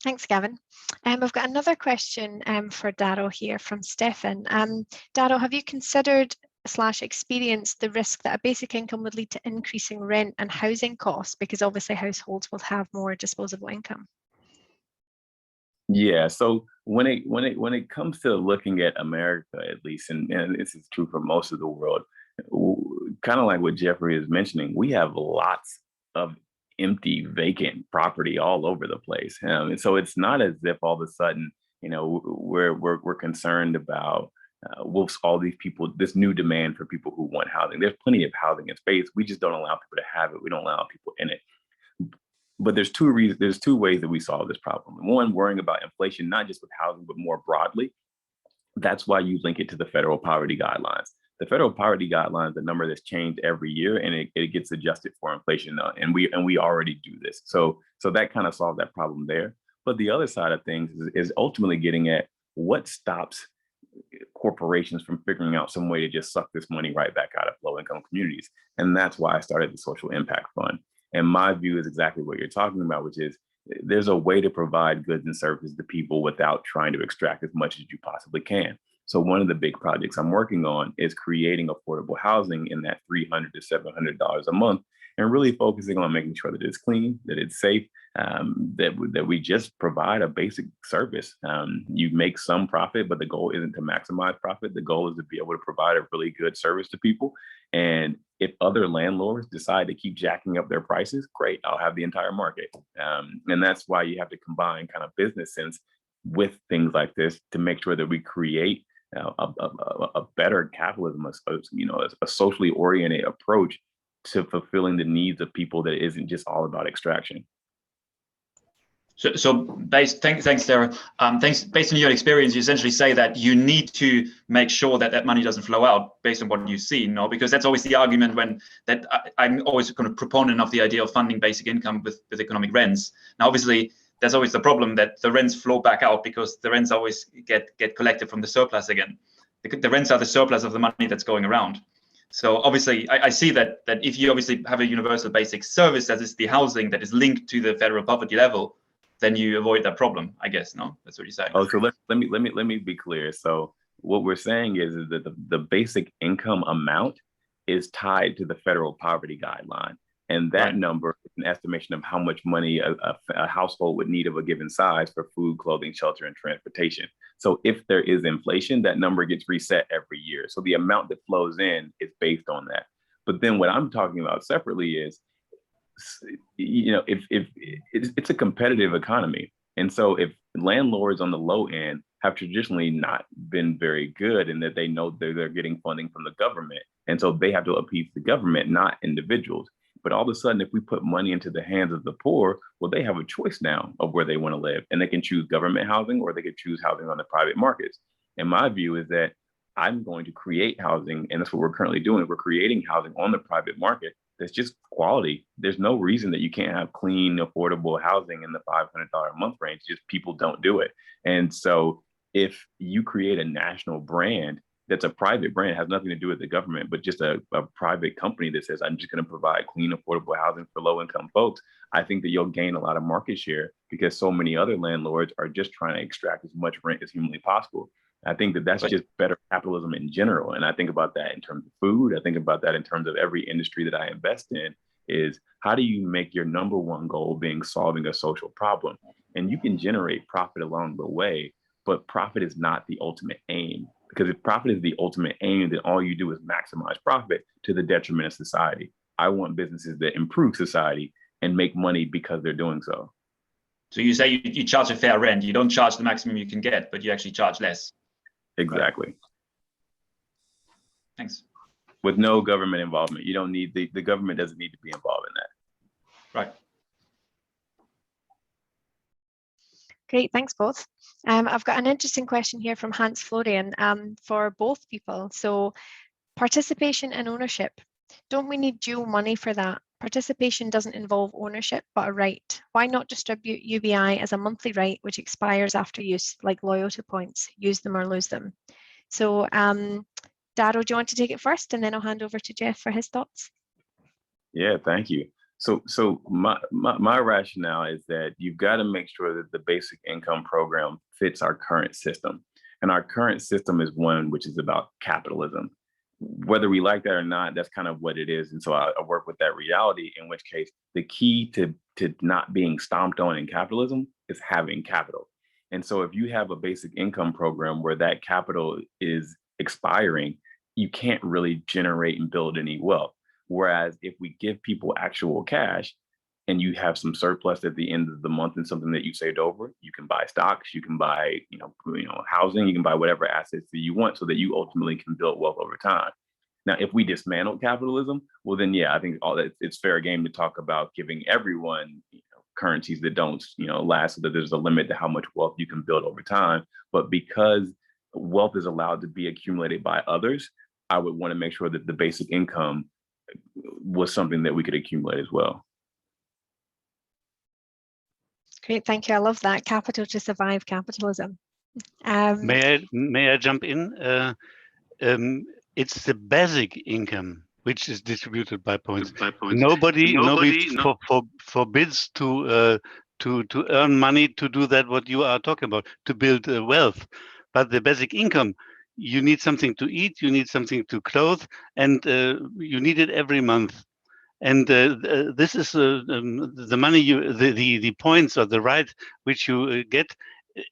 Thanks, Gavin. We've got another question for Daryl here from Stefan. Daryl, have you considered / experienced the risk that a basic income would lead to increasing rent and housing costs, because obviously households will have more disposable income? Yeah, so when it comes to looking at America, at least, and this is true for most of the world, kind of like what Jeffrey is mentioning, we have lots of empty, vacant property all over the place, and so it's not as if all of a sudden, we're concerned about all these people, this new demand for people who want housing. There's plenty of housing in space. We just don't allow people to have it. We don't allow people in it. But there's two ways that we solve this problem. One, worrying about inflation, not just with housing, but more broadly. That's why you link it to the federal poverty guidelines. The federal poverty guidelines, the number that's changed every year, and it gets adjusted for inflation. And we already do this. So that kind of solves that problem there. But the other side of things is ultimately getting at what stops corporations from figuring out some way to just suck this money right back out of low-income communities. And that's why I started the Social Impact Fund. And my view is exactly what you're talking about, which is there's a way to provide goods and services to people without trying to extract as much as you possibly can. So one of the big projects I'm working on is creating affordable housing in that $300 to $700 a month, and really focusing on making sure that it's clean, that it's safe, that we just provide a basic service. You make some profit, but the goal isn't to maximize profit. The goal is to be able to provide a really good service to people. And if other landlords decide to keep jacking up their prices, great, I'll have the entire market. And that's why you have to combine kind of business sense with things like this to make sure that we create a better capitalism, a socially oriented approach to fulfilling the needs of people that isn't just all about extraction. Thanks, Sarah. Based on your experience, you essentially say that you need to make sure that that money doesn't flow out based on what you see, because that's always the argument I'm always kind of proponent of the idea of funding basic income with economic rents. Now, obviously, there's always the problem that the rents flow back out because the rents always get collected from the surplus again. The rents are the surplus of the money that's going around. So obviously, I see that if you obviously have a universal basic service that is the housing that is linked to the federal poverty level, then you avoid that problem, I guess. No, that's what you're saying. Oh, so let me be clear. So what we're saying is that the basic income amount is tied to the federal poverty guideline, and that number is an estimation of how much money a household would need of a given size for food, clothing, shelter, and transportation. So if there is inflation, that number gets reset every year. So the amount that flows in is based on that. But then what I'm talking about separately is, if it's a competitive economy. And so if landlords on the low end have traditionally not been very good, and that they know they're getting funding from the government, and so they have to appease the government, not individuals. But all of a sudden, if we put money into the hands of the poor, well, they have a choice now of where they want to live, and they can choose government housing, or they could choose housing on the private markets. And my view is that I'm going to create housing, and that's what we're currently doing. We're creating housing on the private market that's just quality. There's no reason that you can't have clean, affordable housing in the $500 a month range. Just people don't do it. And so if you create a national brand that's a private brand, has nothing to do with the government, but just a private company that says, I'm just going to provide clean, affordable housing for low income folks, I think that you'll gain a lot of market share, because so many other landlords are just trying to extract as much rent as humanly possible. I think that that's just better capitalism in general. And I think about that in terms of food. I think about that in terms of every industry that I invest in, is how do you make your number one goal being solving a social problem? And you can generate profit along the way, but profit is not the ultimate aim. Because if profit is the ultimate aim, then all you do is maximize profit to the detriment of society. I want businesses that improve society and make money because they're doing so. So you say you charge a fair rent. You don't charge the maximum you can get, but you actually charge less. Exactly. Right. Thanks. With no government involvement. You don't need, the government doesn't need to be involved in that. Right. Great, thanks both. I've got an interesting question here from Hans Florian for both people. So participation and ownership. Don't we need dual money for that? Participation doesn't involve ownership, but a right. Why not distribute UBI as a monthly right, which expires after use, like loyalty points? Use them or lose them. So Darryl, do you want to take it first? And then I'll hand over to Jeff for his thoughts. Yeah, thank you. So my rationale is that you've got to make sure that the basic income program fits our current system. And our current system is one which is about capitalism. Whether we like that or not, that's kind of what it is. And so I work with that reality, in which case the key to not being stomped on in capitalism is having capital. And so if you have a basic income program where that capital is expiring, you can't really generate and build any wealth. Whereas if we give people actual cash and you have some surplus at the end of the month and something that you saved over, you can buy stocks, you can buy, housing, you can buy whatever assets that you want, so that you ultimately can build wealth over time. Now, if we dismantle capitalism, well, then, yeah, I think all that it's fair game to talk about giving everyone currencies that don't, last, so that there's a limit to how much wealth you can build over time. But because wealth is allowed to be accumulated by others, I would want to make sure that the basic income was something that we could accumulate as well. Great, thank you. I love that. Capital to survive capitalism. May I jump in? It's the basic income which is distributed by points. Nobody forbids to earn money to do that what you are talking about, to build wealth. But the basic income, you need something to eat, you need something to clothe, and you need it every month. And this is the money the points or the right which you get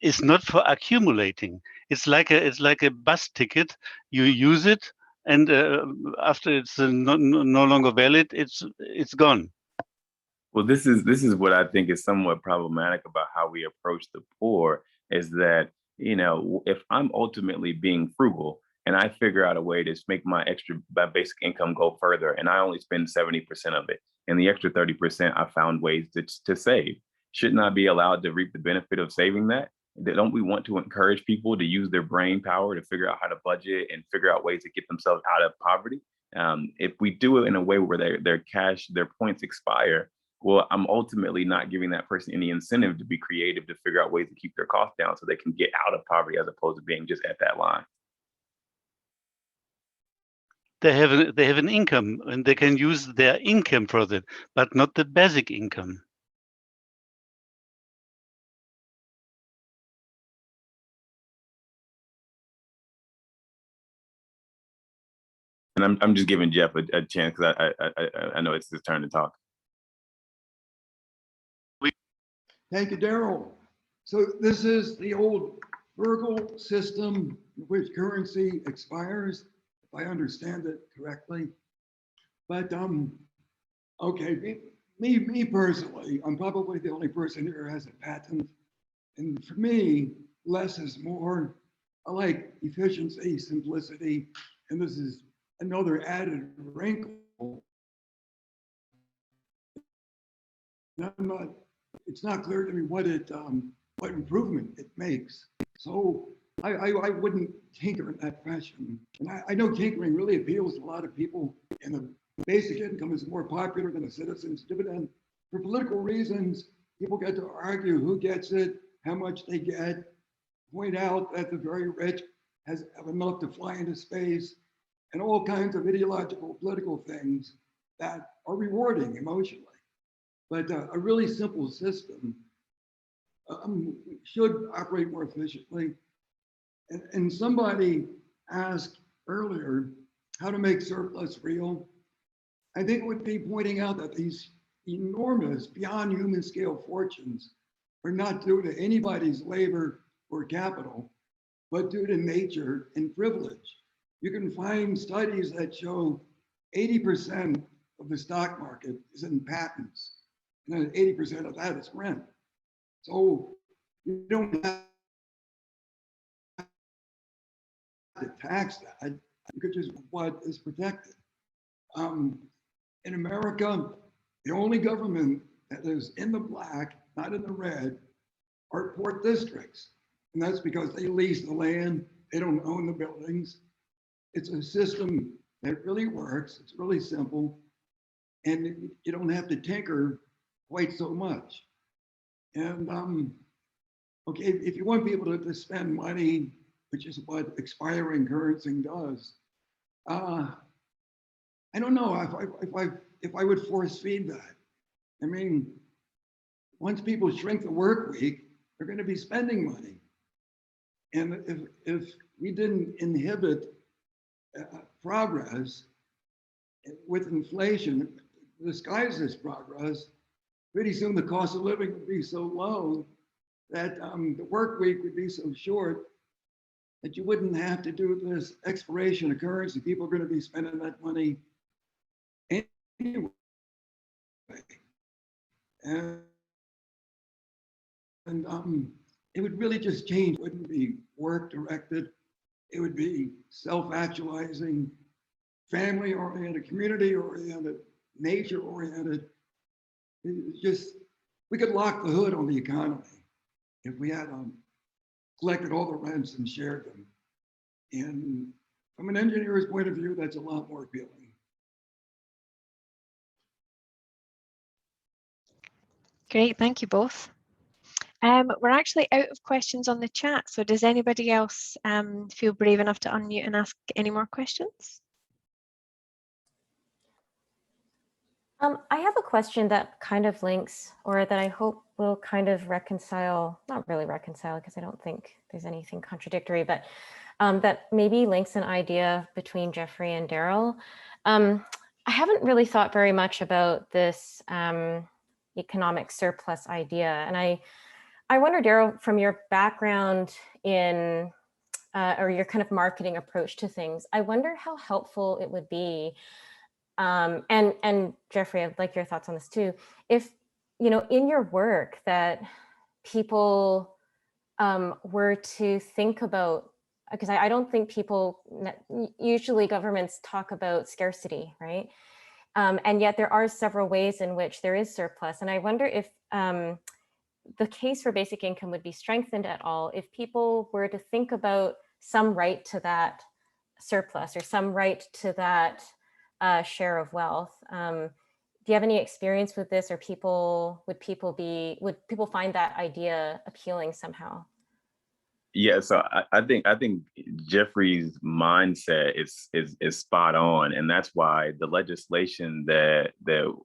is not for accumulating. It's like a bus ticket. You use it, and after it's no longer valid, it's gone. Well, this is what I think is somewhat problematic about how we approach the poor, is that, if I'm ultimately being frugal and I figure out a way to make my basic income go further, and I only spend 70% of it, and the extra 30% I found ways to save, shouldn't I be allowed to reap the benefit of saving that? Don't we want to encourage people to use their brain power to figure out how to budget and figure out ways to get themselves out of poverty? If we do it in a way where their points expire, well, I'm ultimately not giving that person any incentive to be creative to figure out ways to keep their costs down so they can get out of poverty, as opposed to being just at that line. They have an income, and they can use their income for that, but not the basic income. And I'm just giving Jeff a chance, because I know it's his turn to talk. Thank you, Darryl. So this is the old Virgil system in which currency expires, if I understand it correctly. But okay, me personally, I'm probably the only person here who has a patent. And for me, less is more. I like efficiency, simplicity, and this is another added wrinkle. It's not clear to me what improvement it makes. So I wouldn't tinker in that fashion. And I know tinkering really appeals to a lot of people, and the basic income is more popular than a citizen's dividend. For political reasons, people get to argue who gets it, how much they get, point out that the very rich have enough to fly into space, and all kinds of ideological political things that are rewarding emotionally. But a really simple system should operate more efficiently. And somebody asked earlier how to make surplus real. I think it would be pointing out that these enormous, beyond human scale fortunes are not due to anybody's labor or capital, but due to nature and privilege. You can find studies that show 80% of the stock market is in patents, and then 80% of that is rent. So you don't have to tax that. You could just what is protected. In America, the only government that is in the black, not in the red, are port districts. And that's because they lease the land, they don't own the buildings. It's a system that really works, it's really simple, and you don't have to tinker quite so much. And okay, if you want people to spend money, which is what expiring currency does, I don't know if I would force feed that. I mean, once people shrink the work week, they're going to be spending money. And if we didn't inhibit progress with inflation, disguise this progress, pretty soon the cost of living would be so low that the work week would be so short that you wouldn't have to do this expiration of currency. People are going to be spending that money anyway. And it would really just change. It wouldn't be work directed. It would be self-actualizing, family oriented, community oriented, nature oriented. It's just, we could lock the hood on the economy if we had collected all the rents and shared them. And from an engineer's point of view, that's a lot more appealing. Great, thank you both. We're actually out of questions on the chat, so does anybody else feel brave enough to unmute and ask any more questions? I have a question that kind of links, or that I hope will kind of reconcile, not really reconcile, because I don't think there's anything contradictory, but that maybe links an idea between Jeffrey and Daryl. I haven't really thought very much about this economic surplus idea. And I wonder, Daryl, from your background in, or your kind of marketing approach to things, I wonder how helpful it would be, and Jeffrey, I'd like your thoughts on this too, if, you know, in your work that people were to think about, because I don't think people, usually governments talk about scarcity, right? And yet there are several ways in which there is surplus. And I wonder if the case for basic income would be strengthened at all if people were to think about some right to that surplus or some right to that share of wealth. Do you have any experience with this, or would people find that idea appealing somehow? Yeah, so I think Jeffrey's mindset is spot on, and that's why the legislation that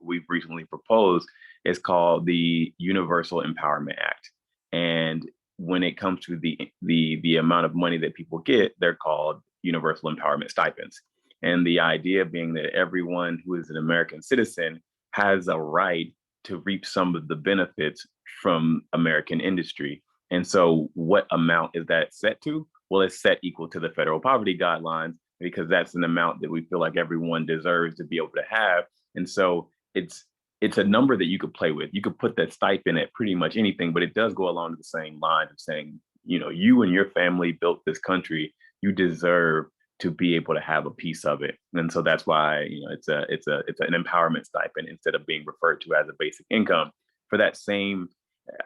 we've recently proposed is called the Universal Empowerment Act. And when it comes to the amount of money that people get, they're called universal empowerment stipends. And the idea being that everyone who is an American citizen has a right to reap some of the benefits from American industry. And so what amount is that set to? Well, it's set equal to the federal poverty guidelines, because that's an amount that we feel like everyone deserves to be able to have. And so it's a number that you could play with. You could put that stipend at pretty much anything, but it does go along the same line of saying, you know, you and your family built this country. You deserve to be able to have a piece of it. And so that's why, you know, it's an empowerment stipend instead of being referred to as a basic income. For that same,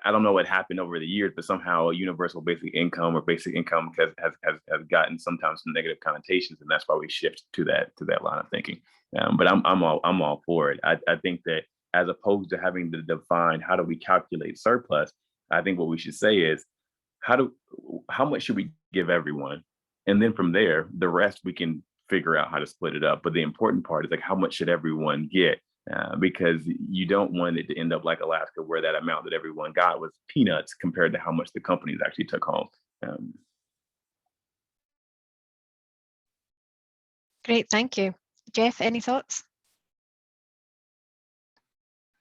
I don't know what happened over the years, but somehow universal basic income or basic income has gotten sometimes some negative connotations, and that's why we shift to that line of thinking. But I'm all for it. I think that as opposed to having to define how do we calculate surplus, I think what we should say is how much should we give everyone, and then from there the rest we can figure out how to split it up. But the important part is like how much should everyone get, because you don't want it to end up like Alaska, where that amount that everyone got was peanuts compared to how much the companies actually took home. Great, thank you. Jeff, any thoughts?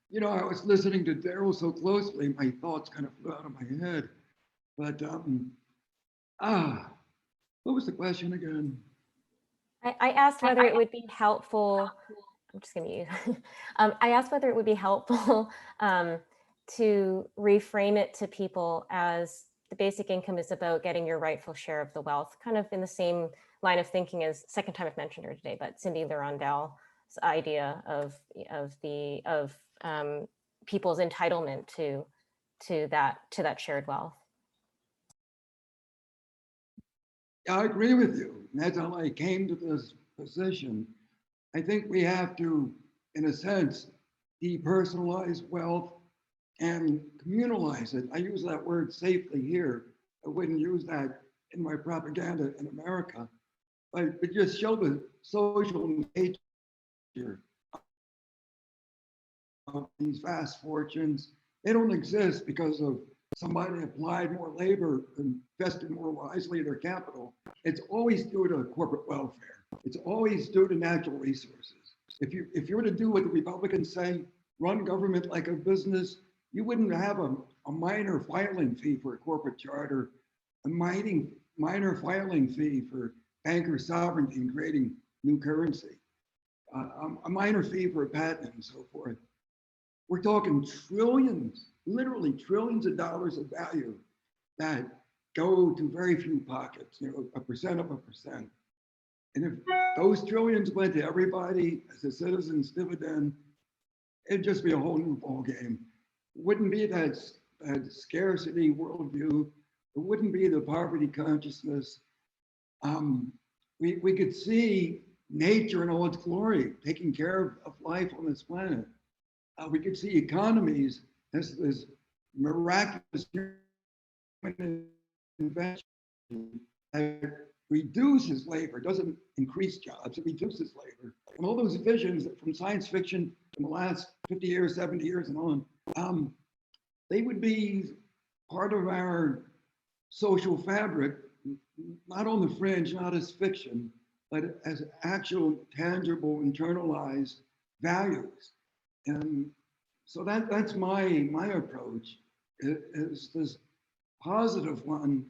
You know, I was listening to Daryl so closely, my thoughts kind of flew out of my head. But what was the question again? I asked whether it would be helpful. I'm just going to use. I asked whether it would be helpful to reframe it to people as the basic income is about getting your rightful share of the wealth, kind of in the same line of thinking as second time I've mentioned her today, but Cindy Larondel's idea of people's entitlement to that shared wealth. I agree with you. That's how I came to this position. I think we have to, in a sense, depersonalize wealth and communalize it. I use that word safely here. I wouldn't use that in my propaganda in America, but just show the social nature of these vast fortunes. They don't exist because of somebody applied more labor and invested more wisely their capital. It's always due to corporate welfare. It's always due to natural resources. If you were to do what the Republicans say, run government like a business, you wouldn't have a minor filing fee for a corporate charter, a minor filing fee for banker sovereignty and creating new currency, a minor fee for a patent and so forth. We're talking trillions, literally trillions of dollars of value that go to very few pockets, you know, 1% of 1%. And if those trillions went to everybody as a citizen's dividend, it'd just be a whole new ball game. It wouldn't be that scarcity worldview. It wouldn't be the poverty consciousness. We could see nature in all its glory, taking care of life on this planet. We could see economies as this miraculous invention that reduces labor, doesn't increase jobs, it reduces labor. And all those visions from science fiction in the last 50 years, 70 years and on, they would be part of our social fabric, not on the fringe, not as fiction, but as actual, tangible, internalized values. And so that's my approach, is this positive one.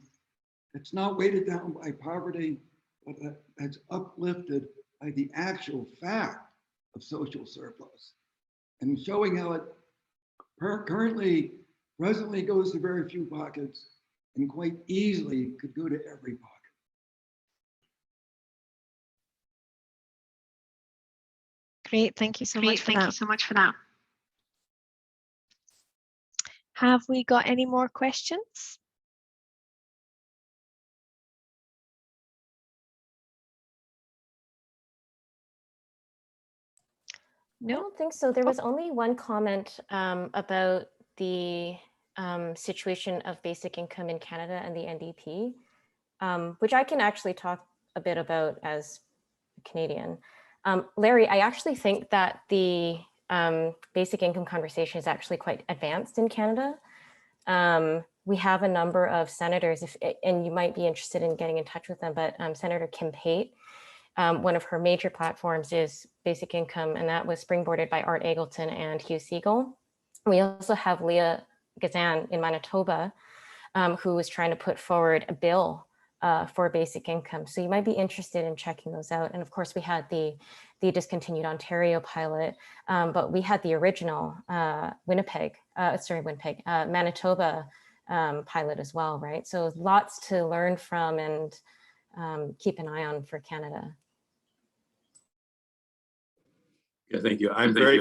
It's not weighted down by poverty, but that's uplifted by the actual fact of social surplus, and showing how it presently goes to very few pockets and quite easily could go to every pocket. Great, thank you so much for that. Have we got any more questions? No, I don't think so. There was only one comment about the situation of basic income in Canada and the NDP, which I can actually talk a bit about as a Canadian. Larry, I actually think that the basic income conversation is actually quite advanced in Canada. We have a number of senators, and you might be interested in getting in touch with them, but Senator Kim Pate, one of her major platforms is basic income, and that was springboarded by Art Eggleton and Hugh Siegel. We also have Leah Gazan in Manitoba, who is trying to put forward a bill for basic income. So you might be interested in checking those out. And of course, we had the discontinued Ontario pilot, but we had the original Manitoba pilot as well, right? So lots to learn from and keep an eye on for Canada. Yeah, thank you. I'm very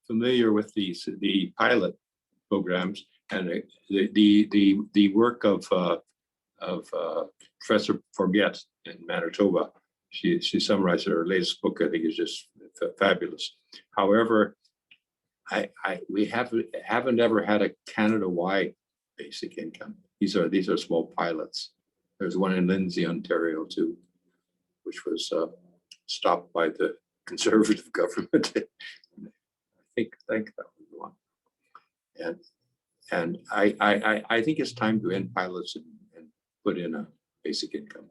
familiar with the pilot programs and the work of Professor Forget in Manitoba. She summarized her latest book. I think is just fabulous. However, we haven't ever had a Canada-wide basic income. These are small pilots. There's one in Lindsay, Ontario, too, which was stopped by the Conservative government. I think that was the one. And I think it's time to end pilots and put in a basic income.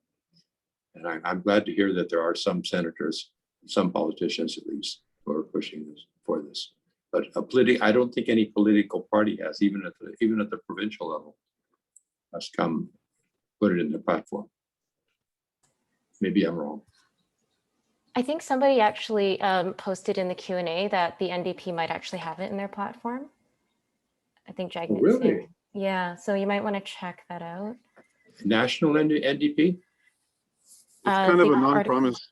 And I'm glad to hear that there are some senators, some politicians at least, who are pushing for this. But I don't think any political party has, even at the provincial level, has come put it in the platform. Maybe I'm wrong. I think somebody actually posted in the Q&A that the NDP might actually have it in their platform. I think Jagnet's Really? here. Yeah, so you might want to check that out. National NDP? It's kind of a non-promise.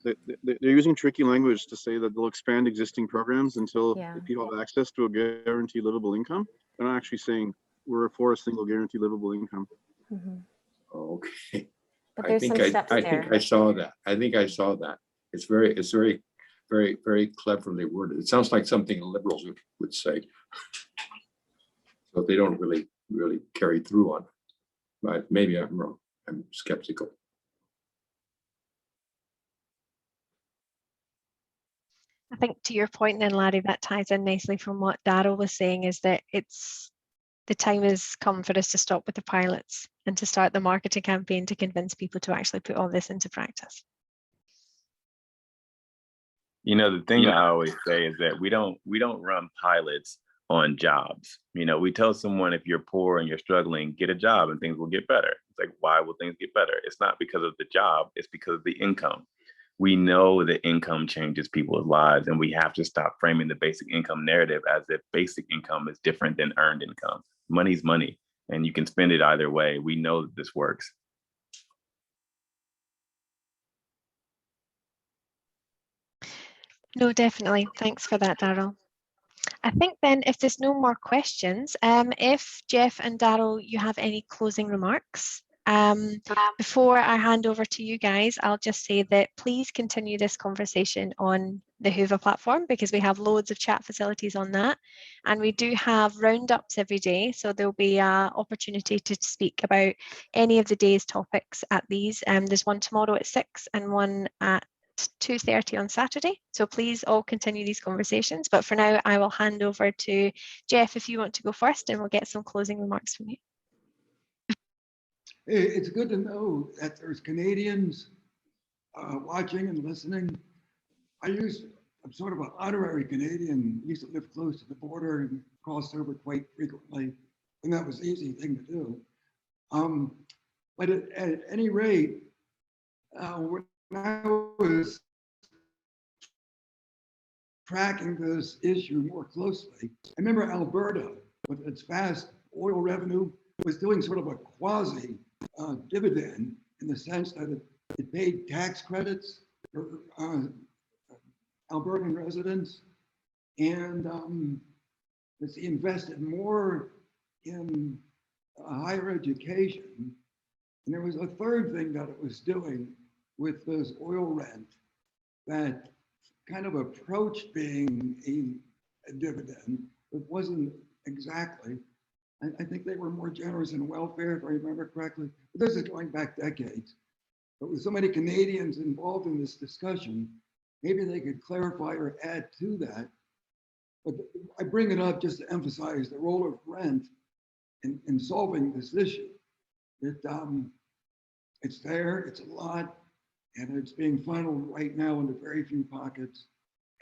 They're using tricky language to say that they'll expand existing programs until people have access to a guaranteed livable income. They're not actually saying we're for a single guaranteed livable income. Mm-hmm. Okay. But there's some steps there. I think I saw that. It's very, very, very cleverly worded. It sounds like something liberals would say. So they don't really carry through on it. But maybe I'm wrong. I'm skeptical. I think to your point then, Larry, that ties in nicely from what Darryl was saying, is that the time has come for us to stop with the pilots and to start the marketing campaign to convince people to actually put all this into practice. You know, the thing I always say is that we don't run pilots on jobs. You know, we tell someone if you're poor and you're struggling, get a job and things will get better. It's like, why will things get better? It's not because of the job, it's because of the income. We know that income changes people's lives, and we have to stop framing the basic income narrative as if basic income is different than earned income. Money's money, and you can spend it either way. We know that this works. No, definitely. Thanks for that, Darryl. I think then if there's no more questions, if Jeff and Darryl, you have any closing remarks, before I hand over to you guys, I'll just say that please continue this conversation on the Hoover platform, because we have loads of chat facilities on that. And we do have roundups every day. So there'll be an opportunity to speak about any of the day's topics at these. There's one tomorrow at 6 and one at 2:30 on Saturday. So please all continue these conversations. But for now, I will hand over to Jeff if you want to go first, and we'll get some closing remarks from you. It's good to know that there's Canadians watching and listening. I'm sort of an honorary Canadian. Used to live close to the border and crossed over quite frequently, and that was the easy thing to do. But at any rate, when I was tracking this issue more closely, I remember Alberta, with its vast oil revenue, was doing sort of a quasi dividend, in the sense that it paid tax credits for Albertan residents, and it's invested more in higher education. And there was a third thing that it was doing with this oil rent that kind of approached being a dividend, but wasn't exactly. I think they were more generous in welfare, if I remember correctly. But this is going back decades. But with so many Canadians involved in this discussion, maybe they could clarify or add to that. But I bring it up just to emphasize the role of rent in solving this issue. It's there, it's a lot, and it's being funneled right now into very few pockets.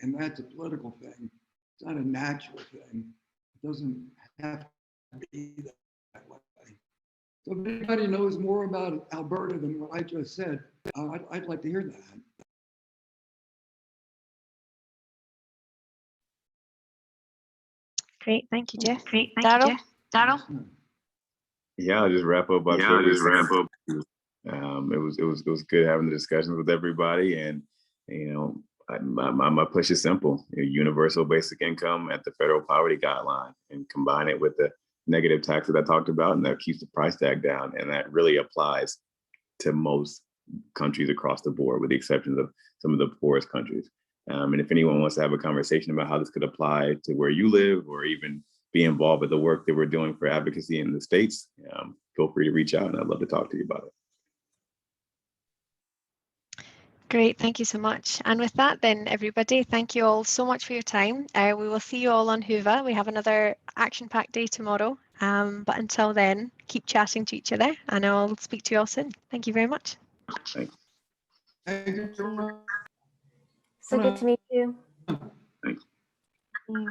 And that's a political thing. It's not a natural thing. It doesn't have to be that way. So if anybody knows more about Alberta than what I just said, I'd like to hear that. Great, thank you, Jeff. Daryl? Yeah, I'll just wrap up by it was good having the discussions with everybody, and you know, my push is simple: universal basic income at the federal poverty guideline, and combine it with the negative tax that I talked about, and that keeps the price tag down, and that really applies to most countries across the board, with the exception of some of the poorest countries. And if anyone wants to have a conversation about how this could apply to where you live, or even be involved with the work that we're doing for advocacy in the States, feel free to reach out, and I'd love to talk to you about it. Great, thank you so much. And with that then, everybody, thank you all so much for your time. We will see you all on Hoover. We have another action-packed day tomorrow. But until then, keep chatting to each other, and I'll speak to you all soon. Thank you very much. Thanks. Thank you. So good to meet you. Thanks. Yeah.